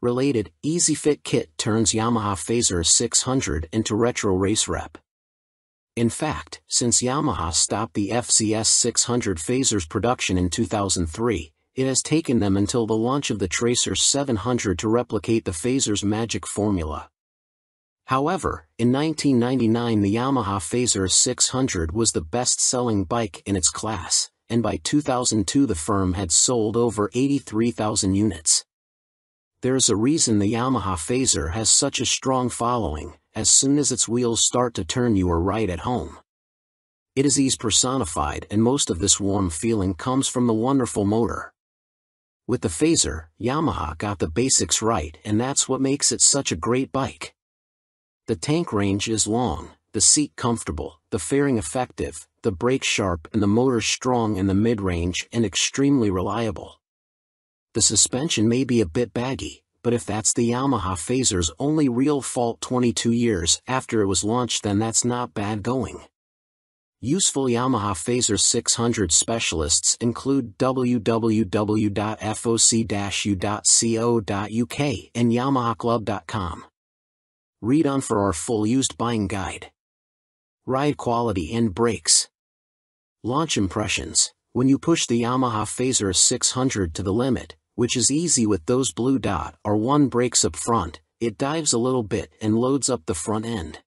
Related, Easy Fit Kit turns Yamaha Fazer 600 into retro race rep. In fact, since Yamaha stopped the FZS 600 Fazer's production in 2003, it has taken them until the launch of the Tracer 700 to replicate the Fazer's magic formula. However, in 1999 the Yamaha Fazer 600 was the best-selling bike in its class, and by 2002 the firm had sold over 83,000 units. There's a reason the Yamaha Fazer has such a strong following. As soon as its wheels start to turn you are right at home. It is ease personified, and most of this warm feeling comes from the wonderful motor. With the Fazer, Yamaha got the basics right, and that's what makes it such a great bike. The tank range is long, the seat comfortable, the fairing effective, the brake sharp and the motor strong in the mid-range and extremely reliable. The suspension may be a bit baggy, but if that's the Yamaha Fazer's only real fault 22 years after it was launched, then that's not bad going. Useful Yamaha Fazer 600 specialists include www.foc-u.co.uk and yamahaclub.com. Read on for our full used buying guide. Ride quality and brakes. Launch impressions. When you push the Yamaha Fazer 600 to the limit, which is easy with those blue dot or 1 brakes up front, it dives a little bit and loads up the front end.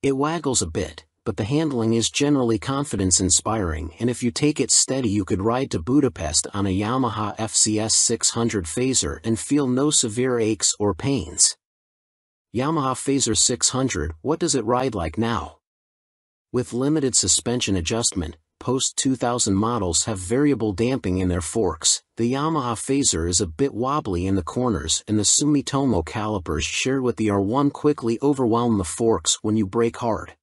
It waggles a bit, but the handling is generally confidence-inspiring, and if you take it steady you could ride to Budapest on a Yamaha FZS 600 Fazer and feel no severe aches or pains. Yamaha Fazer 600, what does it ride like now? With limited suspension adjustment, post-2000 models have variable damping in their forks. The Yamaha Phaser is a bit wobbly in the corners, and the Sumitomo calipers shared with the R1 quickly overwhelm the forks when you brake hard.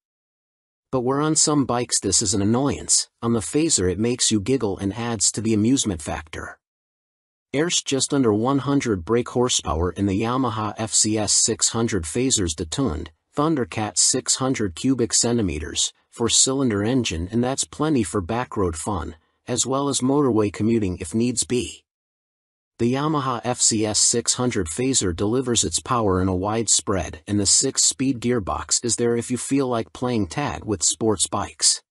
But where on some bikes this is an annoyance, on the Phaser it makes you giggle and adds to the amusement factor. There's just under 100 brake horsepower in the Yamaha FCS 600 Phaser's detuned Thundercat 600 cubic centimeters, 4-cylinder engine, and that's plenty for backroad fun, as well as motorway commuting if needs be. The Yamaha FCS 600 Phaser delivers its power in a wide spread, and the 6-speed gearbox is there if you feel like playing tag with sports bikes.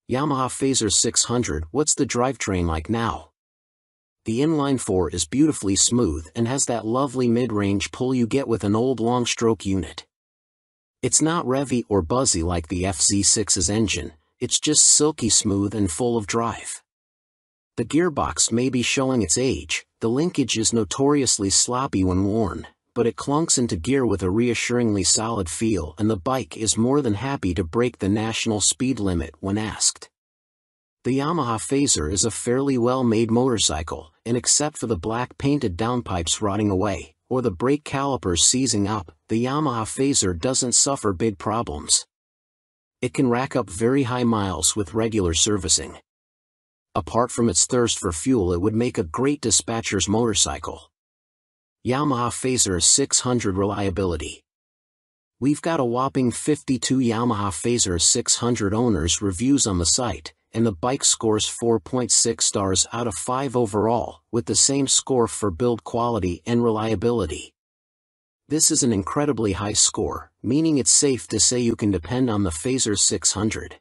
Yamaha Phaser 600, what's the drivetrain like now? The inline-4 is beautifully smooth and has that lovely mid-range pull you get with an old long-stroke unit. It's not revvy or buzzy like the FZ6's engine, it's just silky smooth and full of drive. The gearbox may be showing its age, the linkage is notoriously sloppy when worn, but it clunks into gear with a reassuringly solid feel, and the bike is more than happy to break the national speed limit when asked. The Yamaha Phaser is a fairly well-made motorcycle, and except for the black painted downpipes rotting away, or the brake calipers seizing up, the Yamaha Phaser doesn't suffer big problems. It can rack up very high miles with regular servicing. Apart from its thirst for fuel, it would make a great dispatcher's motorcycle. Yamaha Phaser 600 reliability. We've got a whopping 52 Yamaha Phaser 600 owners reviews on the site, and the bike scores 4.6 stars out of 5 overall, with the same score for build quality and reliability. This is an incredibly high score, meaning it's safe to say you can depend on the Phaser 600.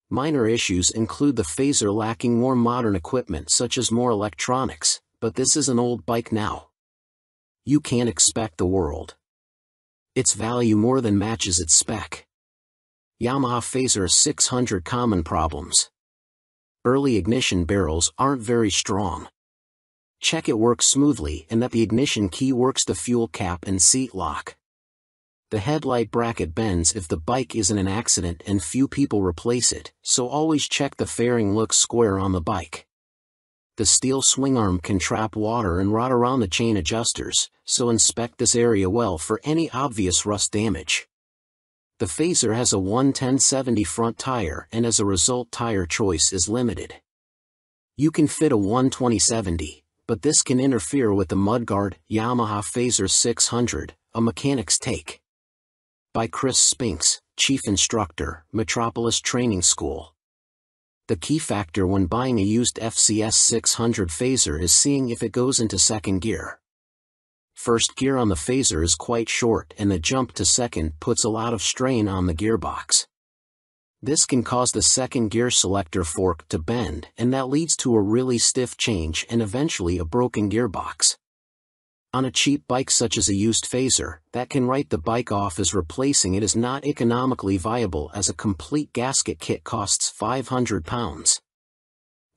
Minor issues include the Phaser lacking more modern equipment such as more electronics, but this is an old bike now. You can't expect the world. Its value more than matches its spec. Yamaha Phaser 600 common problems. Early ignition barrels aren't very strong. Check it works smoothly and that the ignition key works the fuel cap and seat lock. The headlight bracket bends if the bike is in an accident and few people replace it, so always check the fairing looks square on the bike. The steel swingarm can trap water and rot around the chain adjusters, so inspect this area well for any obvious rust damage. The Phaser has a 110/70 front tire, and as a result tire choice is limited. You can fit a 120/70, but this can interfere with the mudguard. Yamaha Phaser 600, a mechanic's take. By Chris Spinks, Chief Instructor, Metropolis Training School. The key factor when buying a used FCS 600 Phaser is seeing if it goes into second gear. First gear on the Phaser is quite short, and the jump to second puts a lot of strain on the gearbox. This can cause the second gear selector fork to bend, and that leads to a really stiff change and eventually a broken gearbox. On a cheap bike such as a used Phaser, that can write the bike off as replacing it is not economically viable, as a complete gasket kit costs £500.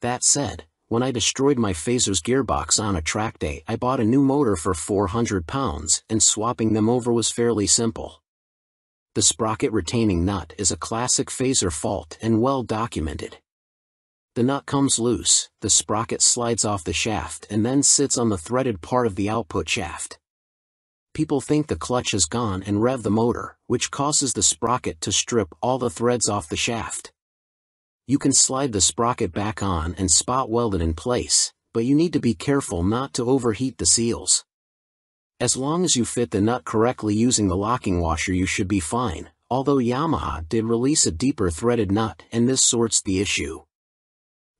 That said, when I destroyed my Phaser's gearbox on a track day, I bought a new motor for £400, and swapping them over was fairly simple. The sprocket retaining nut is a classic Phaser fault and well documented. The nut comes loose, the sprocket slides off the shaft and then sits on the threaded part of the output shaft. People think the clutch is gone and rev the motor, which causes the sprocket to strip all the threads off the shaft. You can slide the sprocket back on and spot weld it in place, but you need to be careful not to overheat the seals. As long as you fit the nut correctly using the locking washer, you should be fine, although Yamaha did release a deeper threaded nut and this sorts the issue.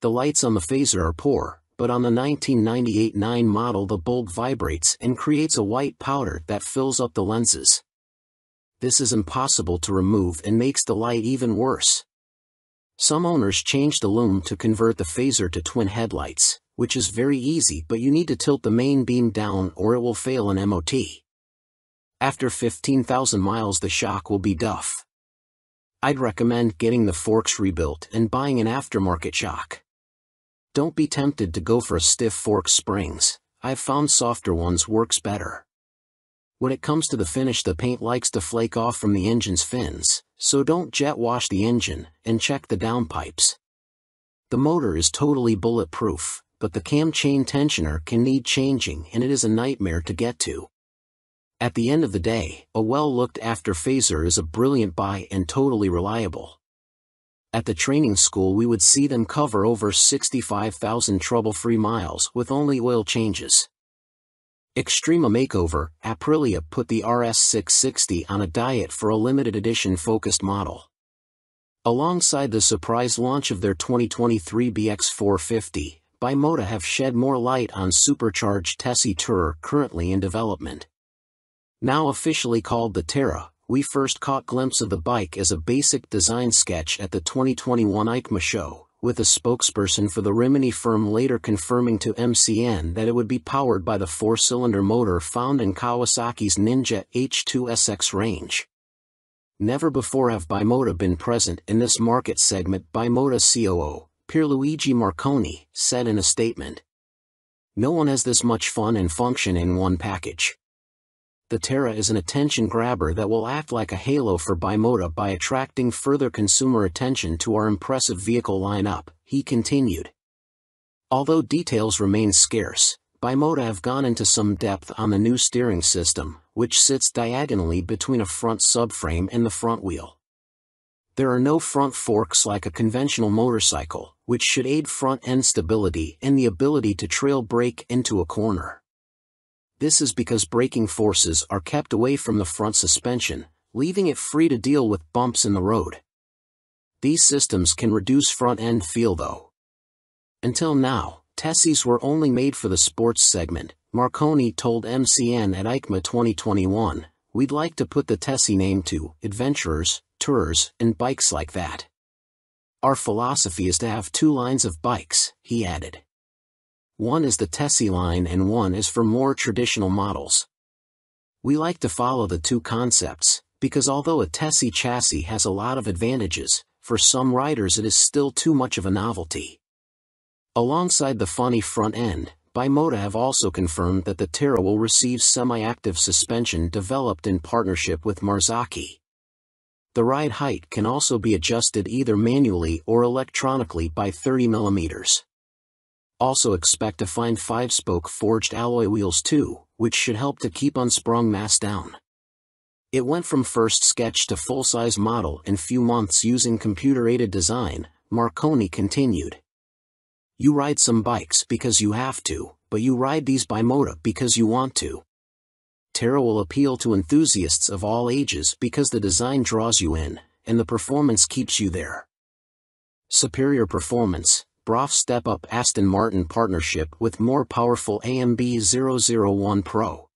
The lights on the Phaser are poor, but on the 1998 9 model the bulb vibrates and creates a white powder that fills up the lenses. This is impossible to remove and makes the light even worse. Some owners change the lume to convert the Phaser to twin headlights, which is very easy, but you need to tilt the main beam down or it will fail an MOT. After 15,000 miles the shock will be duff. I'd recommend getting the forks rebuilt and buying an aftermarket shock. Don't be tempted to go for a stiff fork springs. I've found softer ones works better. When it comes to the finish, the paint likes to flake off from the engine's fins, so don't jet wash the engine, and check the downpipes. The motor is totally bulletproof, but the cam chain tensioner can need changing, and it is a nightmare to get to. At the end of the day, a well-looked-after phaser is a brilliant buy and totally reliable. At the training school we would see them cover over 65,000 trouble-free miles with only oil changes. Extrema Makeover, Aprilia put the RS660 on a diet for a limited edition focused model. Alongside the surprise launch of their 2023 BX450, Bimota have shed more light on supercharged Tessie Tourer currently in development. Now officially called the Terra, we first caught glimpse of the bike as a basic design sketch at the 2021 EICMA show, with a spokesperson for the Rimini firm later confirming to MCN that it would be powered by the 4-cylinder motor found in Kawasaki's Ninja H2SX range. Never before have Bimota been present in this market segment, Bimota COO, Pierluigi Marconi, said in a statement. No one has this much fun and function in one package. The Terra is an attention grabber that will act like a halo for Bimota by attracting further consumer attention to our impressive vehicle lineup, he continued. Although details remain scarce, Bimota have gone into some depth on the new steering system, which sits diagonally between a front subframe and the front wheel. There are no front forks like a conventional motorcycle, which should aid front-end stability and the ability to trail brake into a corner. This is because braking forces are kept away from the front suspension, leaving it free to deal with bumps in the road. These systems can reduce front-end feel though. Until now, Tessies were only made for the sports segment, Marconi told MCN at EICMA 2021, we'd like to put the Tessie name to adventurers, tourers, and bikes like that. Our philosophy is to have two lines of bikes, he added. One is the Tessie line and one is for more traditional models. We like to follow the two concepts, because although a Tessie chassis has a lot of advantages, for some riders it is still too much of a novelty. Alongside the funny front end, Bimota have also confirmed that the Terra will receive semi-active suspension developed in partnership with Marzocchi. The ride height can also be adjusted either manually or electronically by 30 mm. Also expect to find 5-spoke forged alloy wheels too, which should help to keep unsprung mass down. It went from first sketch to full-size model in few months using computer-aided design, Marconi continued. You ride some bikes because you have to, but you ride these Bimota because you want to. Terra will appeal to enthusiasts of all ages because the design draws you in, and the performance keeps you there. Superior performance. Brough Step Up Aston Martin partnership with more powerful AMB 001 Pro.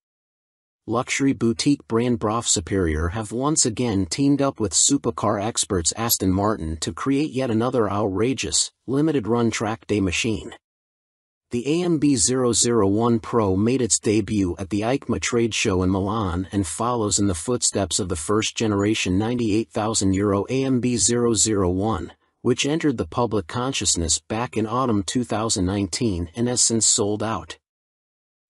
Luxury boutique brand Brough Superior have once again teamed up with supercar experts Aston Martin to create yet another outrageous, limited-run track day machine. The AMB 001 Pro made its debut at the EICMA trade show in Milan and follows in the footsteps of the first-generation €98,000 AMB 001. Which entered the public consciousness back in autumn 2019 and has since sold out.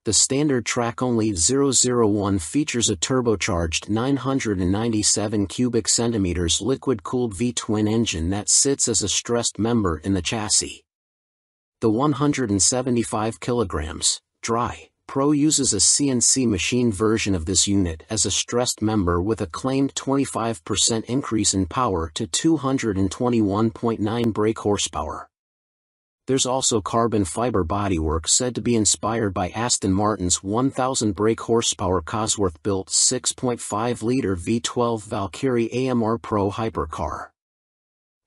The standard track-only 001 features a turbocharged 997 cubic centimeters liquid-cooled V-twin engine that sits as a stressed member in the chassis. The 175 kilograms, dry, Pro uses a CNC machine version of this unit as a stressed member with a claimed 25% increase in power to 221.9 brake horsepower. There's also carbon fiber bodywork said to be inspired by Aston Martin's 1000 brake horsepower Cosworth-built 6.5-liter V12 Valkyrie AMR Pro hypercar.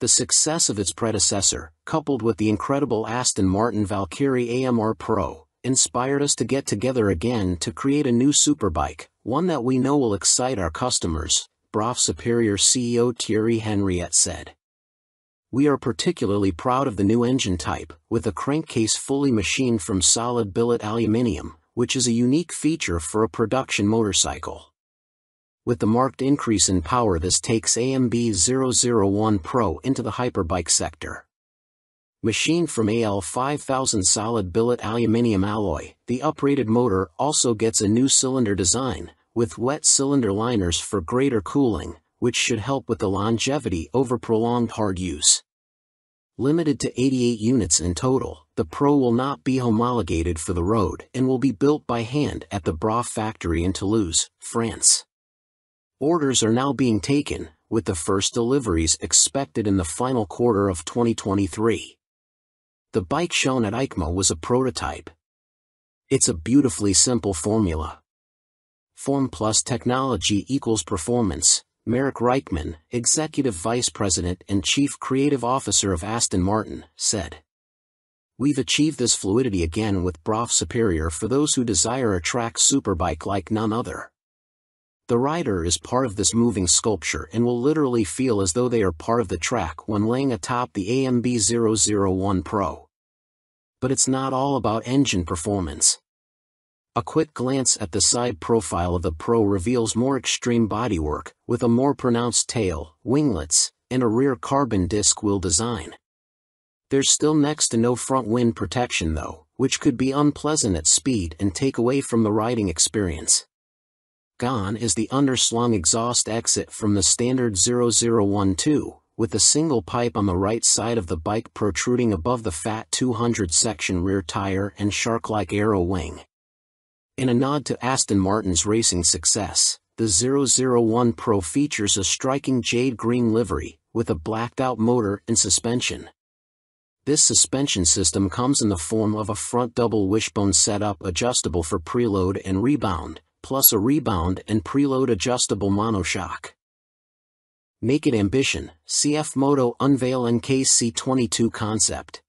The success of its predecessor, coupled with the incredible Aston Martin Valkyrie AMR Pro, inspired us to get together again to create a new superbike, one that we know will excite our customers, Brough Superior CEO Thierry Henriette said. We are particularly proud of the new engine type, with a crankcase fully machined from solid billet aluminium, which is a unique feature for a production motorcycle. With the marked increase in power, this takes AMB 001 Pro into the hyperbike sector. Machined from AL 5000 solid billet aluminium alloy, the uprated motor also gets a new cylinder design, with wet cylinder liners for greater cooling, which should help with the longevity over prolonged hard use. Limited to 88 units in total, the Pro will not be homologated for the road and will be built by hand at the Bra factory in Toulouse, France. Orders are now being taken, with the first deliveries expected in the final quarter of 2023. The bike shown at EICMA was a prototype. It's a beautifully simple formula. Form plus technology equals performance, Marek Reichman, Executive Vice President and Chief Creative Officer of Aston Martin, said. We've achieved this fluidity again with Bra Superior for those who desire a track superbike like none other. The rider is part of this moving sculpture and will literally feel as though they are part of the track when laying atop the AMB 001 Pro. But it's not all about engine performance. A quick glance at the side profile of the Pro reveals more extreme bodywork, with a more pronounced tail, winglets, and a rear carbon disc wheel design. There's still next to no front wind protection though, which could be unpleasant at speed and take away from the riding experience. Gone is the underslung exhaust exit from the standard 0012, with a single pipe on the right side of the bike protruding above the fat 200 section rear tire and shark-like aero wing. In a nod to Aston Martin's racing success, the 001 Pro features a striking jade green livery, with a blacked-out motor and suspension. This suspension system comes in the form of a front double wishbone setup adjustable for preload and rebound, plus a rebound and preload adjustable monoshock. Naked Ambition, CF Moto unveil NKC22 concept.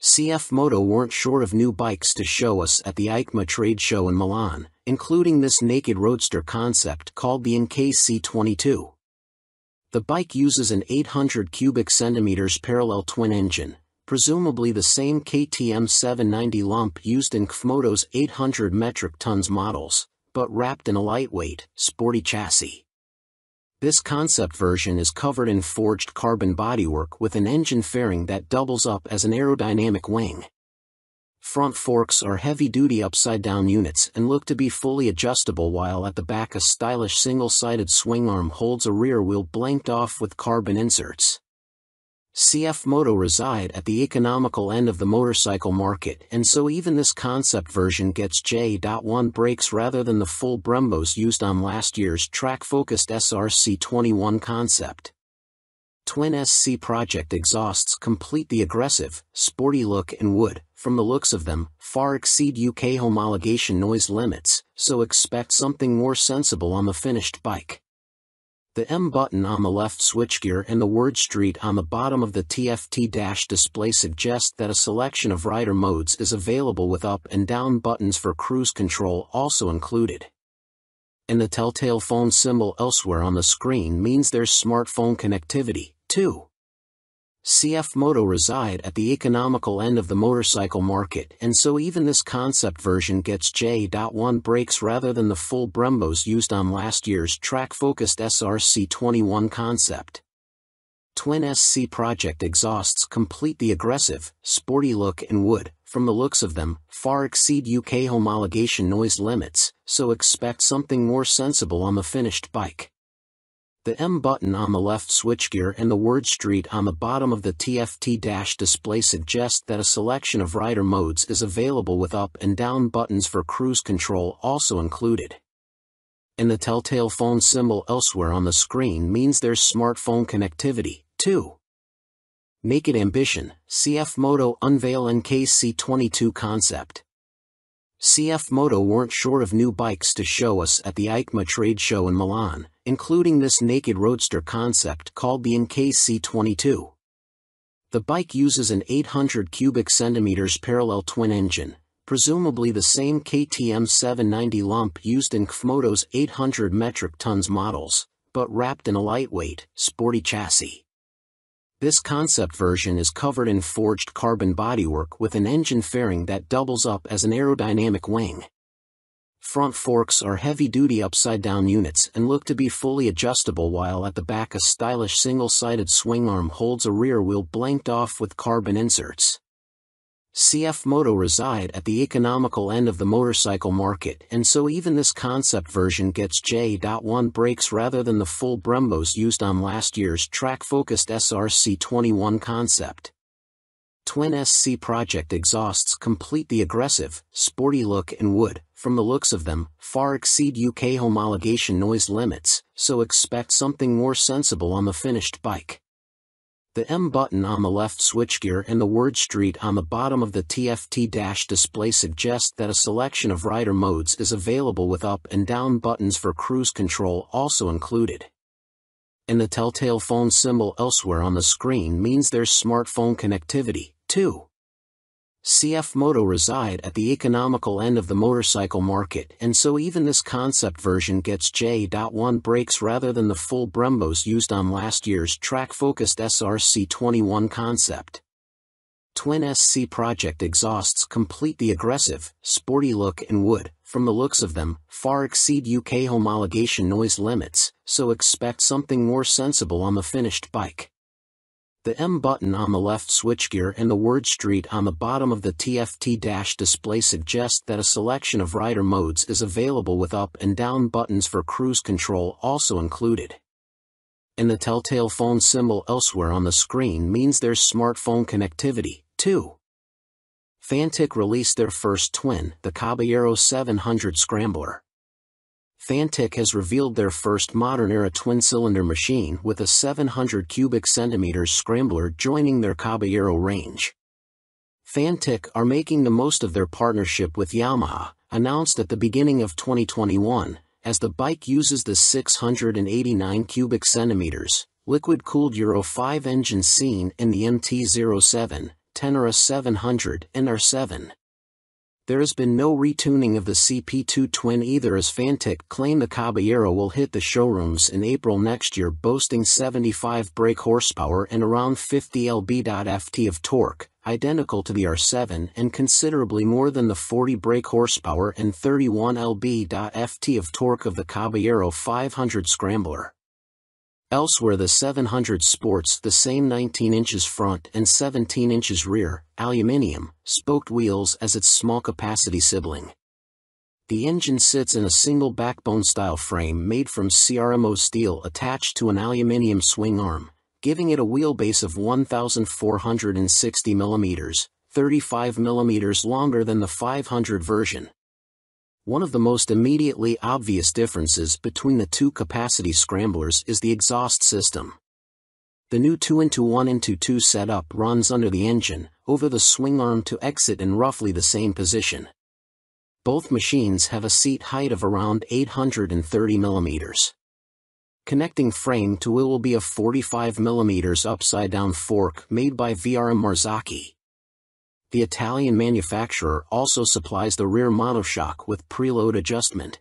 CF Moto weren't short of new bikes to show us at the EICMA trade show in Milan, including this naked roadster concept called the NKC22. The bike uses an 800 cubic centimeters parallel twin engine, presumably the same KTM 790 lump used in Kfmoto's 800 metric tons models, but wrapped in a lightweight, sporty chassis. This concept version is covered in forged carbon bodywork with an engine fairing that doubles up as an aerodynamic wing. Front forks are heavy-duty upside-down units and look to be fully adjustable, while at the back a stylish single-sided swing arm holds a rear wheel blanked off with carbon inserts. CF Moto reside at the economical end of the motorcycle market, and so even this concept version gets J.1 brakes rather than the full Brembos used on last year's track-focused SRC21 concept. Twin SC Project exhausts complete the aggressive, sporty look and would, from the looks of them, far exceed UK homologation noise limits, so expect something more sensible on the finished bike. The M button on the left switchgear and the word Street on the bottom of the TFT dash display suggest that a selection of rider modes is available, with up and down buttons for cruise control also included. And the telltale phone symbol elsewhere on the screen means there's smartphone connectivity, too. CF Moto reside at the economical end of the motorcycle market, and so even this concept version gets J.1 brakes rather than the full Brembos used on last year's track-focused SRC21 concept. Twin SC Project exhausts complete the aggressive, sporty look and would, from the looks of them, far exceed UK homologation noise limits, so expect something more sensible on the finished bike. The M button on the left switchgear and the word Street on the bottom of the TFT dash display suggest that a selection of rider modes is available, with up and down buttons for cruise control also included. And the telltale phone symbol elsewhere on the screen means there's smartphone connectivity, too. Naked Ambition, CF Moto unveil NKC22 concept. CF Moto weren't short of new bikes to show us at the EICMA trade show in Milan, including this naked roadster concept called the NKC22. The bike uses an 800 cubic centimeters parallel twin engine, presumably the same KTM 790 lump used in Kfmoto's 800 metric tons models, but wrapped in a lightweight, sporty chassis. This concept version is covered in forged carbon bodywork with an engine fairing that doubles up as an aerodynamic wing. Front forks are heavy-duty upside-down units and look to be fully adjustable, while at the back a stylish single-sided swing arm holds a rear wheel blanked off with carbon inserts. CF Moto reside at the economical end of the motorcycle market, and so even this concept version gets J.1 brakes rather than the full Brembos used on last year's track-focused SRC21 concept. Twin SC Project exhausts complete the aggressive, sporty look and would, from the looks of them, far exceed UK homologation noise limits, so expect something more sensible on the finished bike. The M button on the left switchgear and the word Street on the bottom of the TFT dash display suggest that a selection of rider modes is available with up and down buttons for cruise control also included. And the telltale phone symbol elsewhere on the screen means there's smartphone connectivity, too. CF Moto reside at the economical end of the motorcycle market, and so even this concept version gets J.1 brakes rather than the full Brembos used on last year's track-focused SRC21 concept. Twin SC Project exhausts complete the aggressive, sporty look and would, from the looks of them, far exceed UK homologation noise limits, so expect something more sensible on the finished bike. The M button on the left switchgear and the word Street on the bottom of the TFT dash display suggest that a selection of rider modes is available with up and down buttons for cruise control also included. And the telltale phone symbol elsewhere on the screen means there's smartphone connectivity, too. Fantic released their first twin, the Caballero 700 Scrambler. Fantic has revealed their first modern-era twin-cylinder machine with a 700 cubic centimeters scrambler joining their Caballero range. Fantic are making the most of their partnership with Yamaha, announced at the beginning of 2021, as the bike uses the 689 cubic centimeters, liquid-cooled Euro 5 engine seen in the MT-07, Tenere 700 and R7. There has been no retuning of the CP2 twin either, as Fantic claim the Caballero will hit the showrooms in April next year, boasting 75 brake horsepower and around 50 lb.ft of torque, identical to the R7 and considerably more than the 40 brake horsepower and 31 lb.ft of torque of the Caballero 500 Scrambler. Elsewhere, the 700 sports the same 19 inches front and 17 inches rear, aluminium, spoked wheels as its small-capacity sibling. The engine sits in a single backbone-style frame made from CRMO steel attached to an aluminium swing arm, giving it a wheelbase of 1,460 mm, 35 mm longer than the 500 version. One of the most immediately obvious differences between the two capacity scramblers is the exhaust system. The new 2-1-2 setup runs under the engine, over the swing arm to exit in roughly the same position. Both machines have a seat height of around 830 mm. Connecting frame to wheel will be a 45 mm upside-down fork made by VRM Marzocchi. The Italian manufacturer also supplies the rear monoshock with preload adjustment.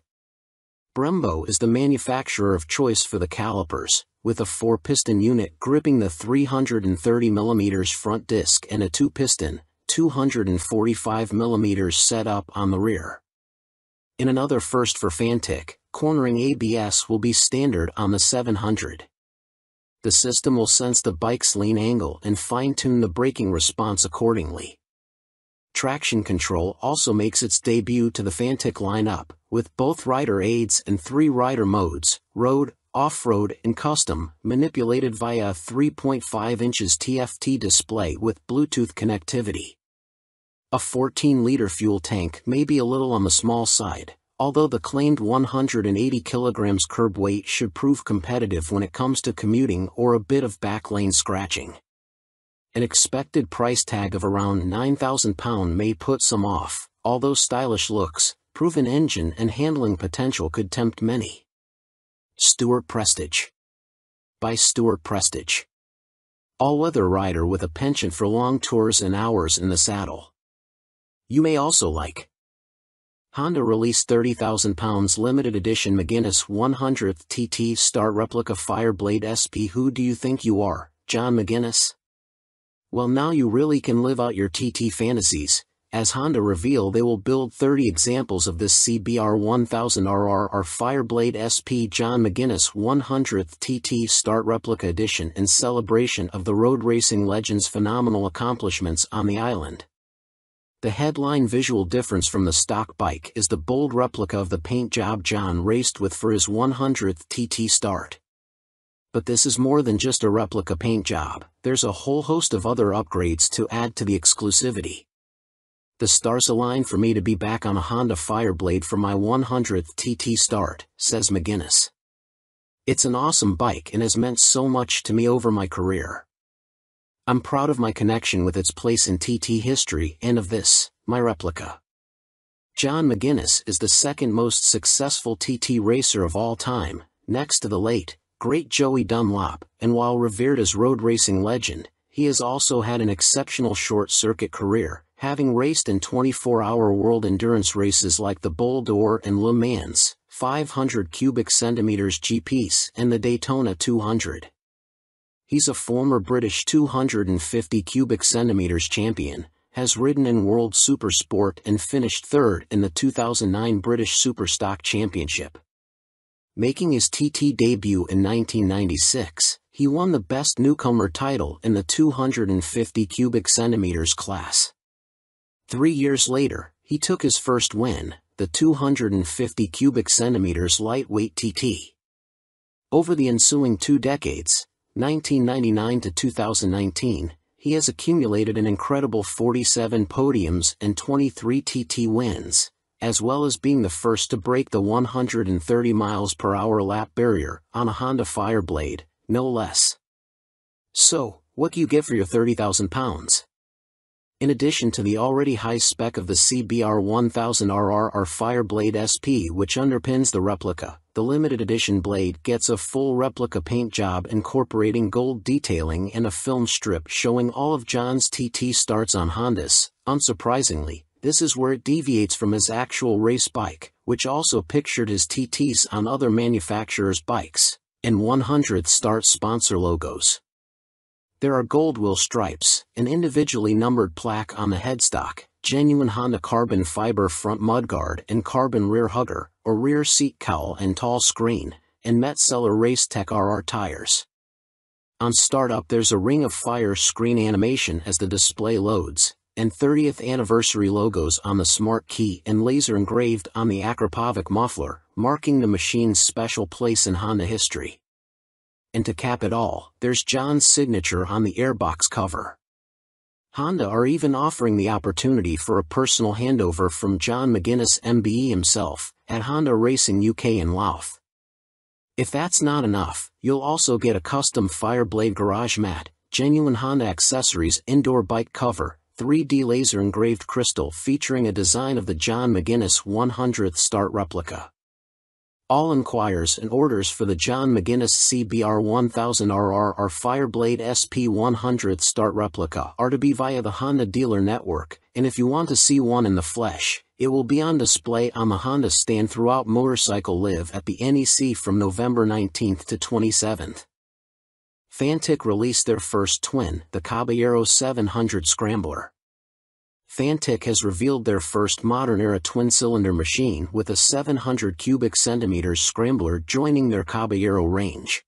Brembo is the manufacturer of choice for the calipers, with a 4-piston unit gripping the 330 mm front disc and a 2-piston, 245 mm setup on the rear. In another first for Fantic, cornering ABS will be standard on the 700. The system will sense the bike's lean angle and fine-tune the braking response accordingly. Traction control also makes its debut to the Fantic lineup, with both rider aids and 3 rider modes, road, off-road and custom, manipulated via a 3.5 inches TFT display with Bluetooth connectivity. A 14-liter fuel tank may be a little on the small side, although the claimed 180 kg curb weight should prove competitive when it comes to commuting or a bit of backlane scratching. An expected price tag of around £9,000 may put some off, although stylish looks, proven engine and handling potential could tempt many. Stuart Prestige. By Stuart Prestige. All-weather rider with a penchant for long tours and hours in the saddle. You may also like. Honda released £30,000 limited edition McGuinness 100th TT Star Replica Fireblade SP. Who do you think you are, John McGuinness? Well, now you really can live out your TT fantasies, as Honda reveal they will build 30 examples of this CBR 1000RR Fireblade SP John McGuinness 100th TT Start Replica Edition in celebration of the road racing legend's phenomenal accomplishments on the island. The headline visual difference from the stock bike is the bold replica of the paint job John raced with for his 100th TT start. But this is more than just a replica paint job, there's a whole host of other upgrades to add to the exclusivity. The stars align for me to be back on a Honda Fireblade for my 100th TT start, says McGuinness. It's an awesome bike and has meant so much to me over my career. I'm proud of my connection with its place in TT history and of this, my replica. John McGuinness is the second most successful TT racer of all time, next to the late, great Joey Dunlop, and while revered as road racing legend, he has also had an exceptional short-circuit career, having raced in 24-hour world endurance races like the Bol d'Or and Le Mans, 500 cubic centimeters GPs, and the Daytona 200. He's a former British 250 cubic centimeters champion, has ridden in World Supersport and finished third in the 2009 British Superstock Championship. Making his TT debut in 1996, he won the Best Newcomer title in the 250 cubic centimeters class. 3 years later, he took his first win, the 250 cubic centimeters lightweight TT. Over the ensuing 2 decades, 1999 to 2019, he has accumulated an incredible 47 podiums and 23 TT wins, as well as being the first to break the 130 miles per hour lap barrier on a Honda Fireblade, no less. So, what do you get for your 30,000 pounds? In addition to the already high spec of the CBR 1000RR Fireblade SP which underpins the replica, the limited edition blade gets a full replica paint job incorporating gold detailing and a film strip showing all of John's TT starts on Hondas. Unsurprisingly, this is where it deviates from his actual race bike, which also pictured his TTs on other manufacturers' bikes, and 100th start sponsor logos. There are gold wheel stripes, an individually numbered plaque on the headstock, genuine Honda carbon fiber front mudguard and carbon rear hugger, or rear seat cowl and tall screen, and Metzeler Racetech RR tires. On startup there's a Ring of Fire screen animation as the display loads, and 30th anniversary logos on the smart key and laser engraved on the Akrapovic muffler, marking the machine's special place in Honda history. And to cap it all, there's John's signature on the airbox cover. Honda are even offering the opportunity for a personal handover from John McGuinness MBE himself, at Honda Racing UK in Louth. If that's not enough, you'll also get a custom Fireblade garage mat, genuine Honda accessories indoor bike cover, 3D laser engraved crystal featuring a design of the John McGuinness 100th start replica. All inquiries and orders for the John McGuinness CBR 1000RR Fireblade SP 100th start replica are to be via the Honda dealer network, and if you want to see one in the flesh, it will be on display on the Honda stand throughout Motorcycle Live at the NEC from November 19th to 27th. Fantic released their first twin, the Caballero 700 Scrambler. Fantic has revealed their first modern-era twin-cylinder machine with a 700 cubic centimeters Scrambler joining their Caballero range.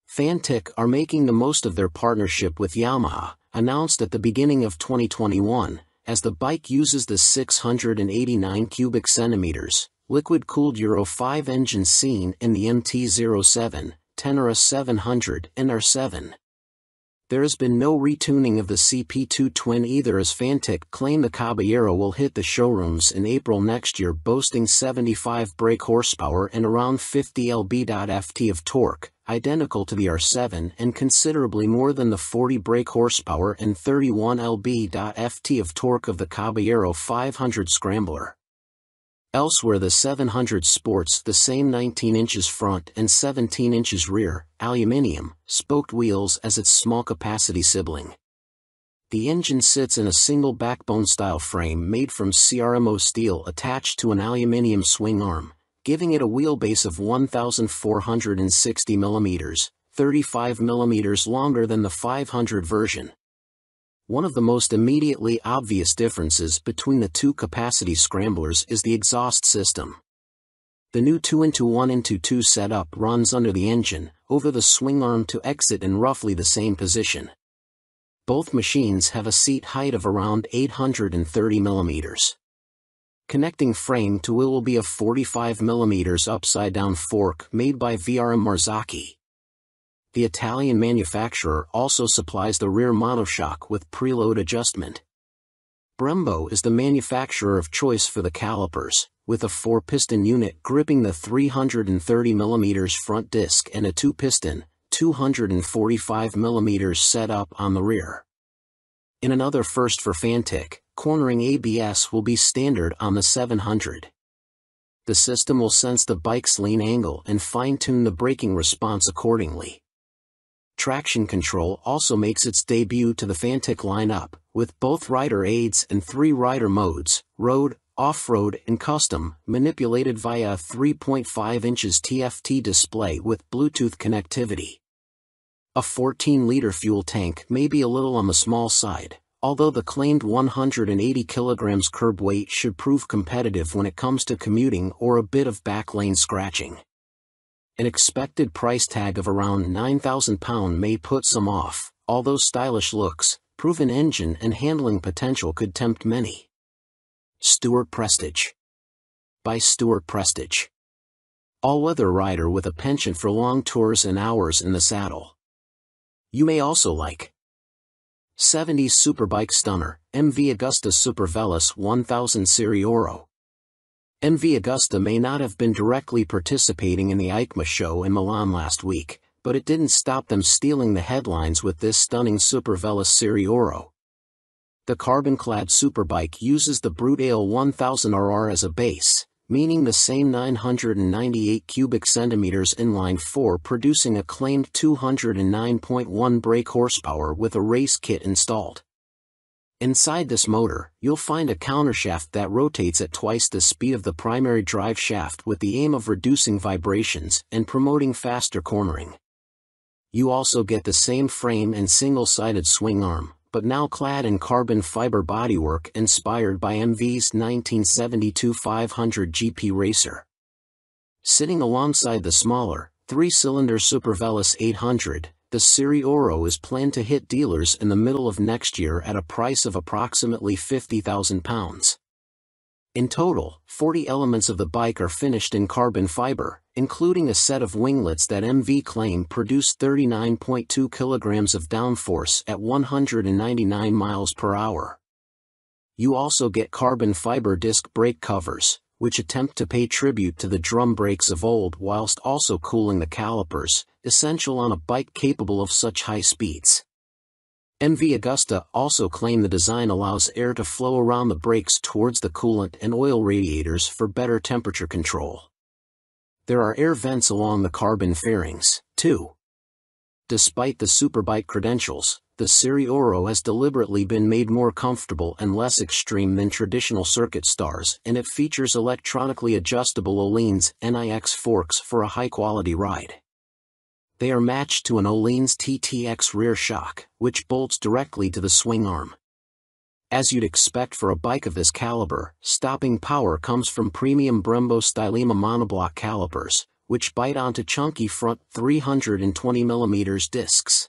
Fantic are making the most of their partnership with Yamaha, announced at the beginning of 2021, as the bike uses the 689 cubic centimeters, liquid-cooled Euro 5 engine seen in the MT-07, Tenere 700 and R7. There has been no retuning of the CP2 twin either, as Fantic claim the Caballero will hit the showrooms in April next year, boasting 75 brake horsepower and around 50 lb.ft of torque, identical to the R7 and considerably more than the 40 brake horsepower and 31 lb.ft of torque of the Caballero 500 Scrambler. Elsewhere the 700 sports the same 19 inches front and 17 inches rear, aluminium, spoked wheels as its small capacity sibling. The engine sits in a single backbone-style frame made from CRMO steel attached to an aluminium swing arm, giving it a wheelbase of 1,460 mm, 35 mm longer than the 500 version. One of the most immediately obvious differences between the two capacity scramblers is the exhaust system. The new 2-into-1-into-2 setup runs under the engine, over the swing arm to exit in roughly the same position. Both machines have a seat height of around 830 millimeters. Connecting frame to wheel will be a 45 millimeters upside-down fork made by VRM Marzocchi. The Italian manufacturer also supplies the rear monoshock with preload adjustment. Brembo is the manufacturer of choice for the calipers, with a 4-piston unit gripping the 330 mm front disc and a 2-piston, 245 mm setup on the rear. In another first for Fantic, cornering ABS will be standard on the 700. The system will sense the bike's lean angle and fine-tune the braking response accordingly. Traction control also makes its debut to the Fantic lineup, with both rider aids and 3 rider modes, road, off-road and custom, manipulated via a 3.5 inches TFT display with Bluetooth connectivity. A 14-liter fuel tank may be a little on the small side, although the claimed 180 kilograms curb weight should prove competitive when it comes to commuting or a bit of back lane scratching. An expected price tag of around £9,000 may put some off, although stylish looks, proven engine and handling potential could tempt many. Stuart Prestige. By Stuart Prestige. All-weather rider with a penchant for long tours and hours in the saddle. You may also like 70s Superbike Stunner, MV Agusta Super Veloce 1000 Serie Oro. MV Agusta may not have been directly participating in the EICMA show in Milan last week, but it didn't stop them stealing the headlines with this stunning Super Veloce Serie Oro. The carbon-clad superbike uses the Brute Ale 1000RR as a base, meaning the same 998 cubic centimeters inline-4 producing a claimed 209.1 brake horsepower with a race kit installed. Inside this motor, you'll find a countershaft that rotates at twice the speed of the primary drive shaft with the aim of reducing vibrations and promoting faster cornering. You also get the same frame and single-sided swing arm, but now clad in carbon fiber bodywork inspired by MV's 1972 500 GP Racer. Sitting alongside the smaller, 3-cylinder Super Veloce 800, the Serie Oro is planned to hit dealers in the middle of next year at a price of approximately £50,000. In total, 40 elements of the bike are finished in carbon fiber, including a set of winglets that MV claim produce 39.2 kilograms of downforce at 199 miles per hour. You also get carbon fiber disc brake covers, which attempt to pay tribute to the drum brakes of old whilst also cooling the calipers, essential on a bike capable of such high speeds. MV Agusta also claim the design allows air to flow around the brakes towards the coolant and oil radiators for better temperature control. There are air vents along the carbon fairings, too. Despite the superbike credentials, the Serie Oro has deliberately been made more comfortable and less extreme than traditional circuit stars, and it features electronically adjustable Öhlins NIX forks for a high-quality ride. They are matched to an Öhlins TTX rear shock, which bolts directly to the swing arm. As you'd expect for a bike of this caliber, stopping power comes from premium Brembo Stylema monoblock calipers, which bite onto chunky front 320mm discs.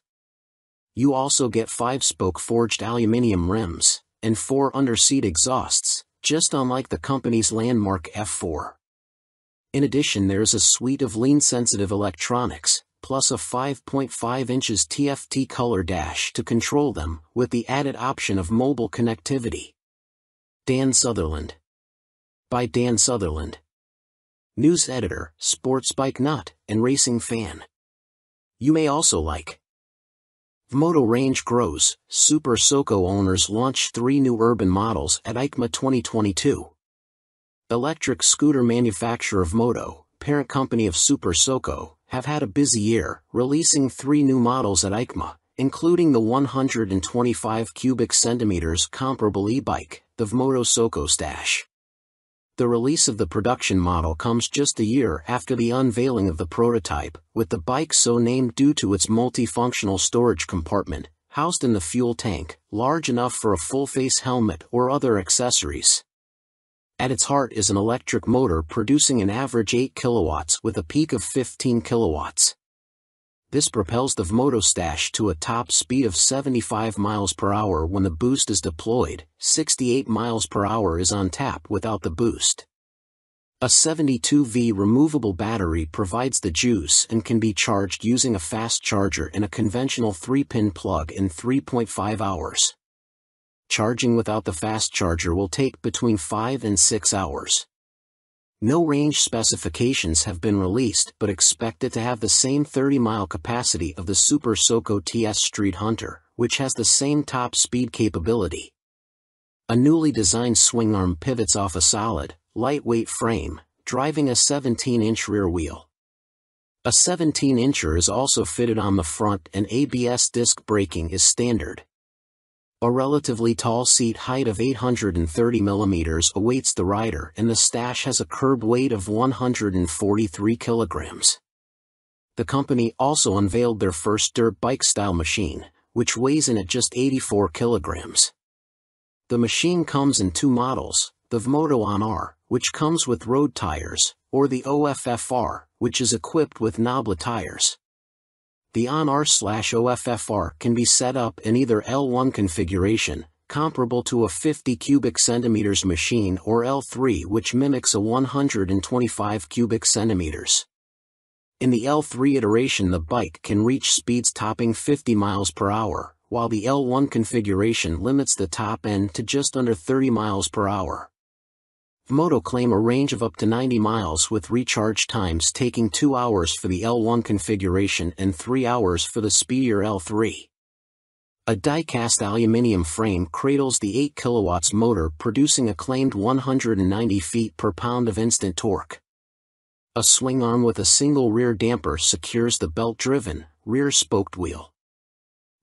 You also get 5-spoke forged aluminium rims, and 4 under-seat exhausts, just unlike the company's landmark F4. In addition, there's a suite of lean-sensitive electronics, plus a 5.5 inches TFT color dash to control them, with the added option of mobile connectivity. Dan Sutherland. By Dan Sutherland. News editor, sports bike nut, and racing fan. You may also like Vmoto range grows, Super Soco owners launch 3 new urban models at EICMA 2022. Electric scooter manufacturer Vmoto, parent company of Super Soco, have had a busy year, releasing 3 new models at EICMA, including the 125 cubic centimeters comparable e-bike, the Vmoto Soco Stash. The release of the production model comes just a year after the unveiling of the prototype, with the bike so named due to its multifunctional storage compartment, housed in the fuel tank, large enough for a full-face helmet or other accessories. At its heart is an electric motor producing an average 8 kilowatts with a peak of 15 kilowatts. This propels the Vmoto Stash to a top speed of 75 miles per hour when the boost is deployed. 68 miles per hour is on tap without the boost. A 72V removable battery provides the juice and can be charged using a fast charger and a conventional 3-pin plug in 3.5 hours. Charging without the fast charger will take between 5 and 6 hours. No range specifications have been released, but expect it to have the same 30-mile capacity of the Super Soco TS Street Hunter, which has the same top speed capability. A newly designed swing arm pivots off a solid, lightweight frame, driving a 17-inch rear wheel. A 17-incher is also fitted on the front, and ABS disc braking is standard. A relatively tall seat height of 830 mm awaits the rider, and the Stash has a curb weight of 143 kilograms. The company also unveiled their first dirt bike-style machine, which weighs in at just 84 kilograms. The machine comes in two models, the Vmoto On-R, which comes with road tires, or the OFFR, which is equipped with knoblet tires. The On-R/OFFR can be set up in either L1 configuration, comparable to a 50 cubic centimeters machine, or L3, which mimics a 125 cubic centimeters. In the L3 iteration, the bike can reach speeds topping 50 miles per hour, while the L1 configuration limits the top end to just under 30 miles per hour. Vmoto claim a range of up to 90 miles with recharge times taking 2 hours for the L1 configuration and 3 hours for the speedier L3. A die-cast aluminium frame cradles the 8 kilowatts motor, producing a claimed 190 feet per pound of instant torque. A swing arm with a single rear damper secures the belt-driven, rear-spoked wheel.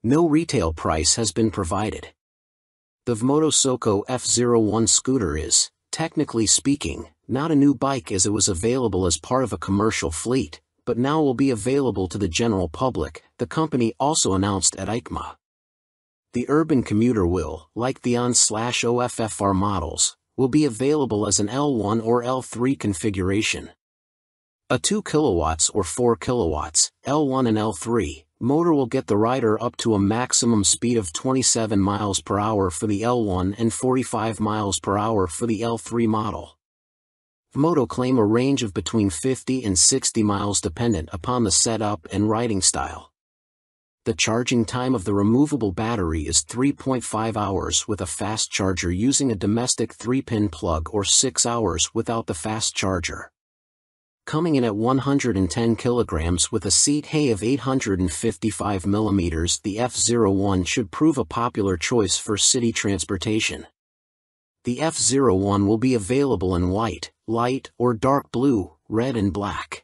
No retail price has been provided. The Vmoto Soco F01 scooter is, technically speaking, not a new bike, as it was available as part of a commercial fleet, but now will be available to the general public, the company also announced at EICMA. The urban commuter will, like the On/OFFR models, will be available as an L1 or L3 configuration. A 2 kilowatts or 4 kilowatts, L1 and L3, motor will get the rider up to a maximum speed of 27 miles per hour for the L1 and 45 miles per hour for the L3 model. Vmoto claim a range of between 50 and 60 miles dependent upon the setup and riding style. The charging time of the removable battery is 3.5 hours with a fast charger using a domestic 3-pin plug, or 6 hours without the fast charger. Coming in at 110 kilograms with a seat height of 855 millimeters, the F01 should prove a popular choice for city transportation. The F01 will be available in white, light or dark blue, red and black.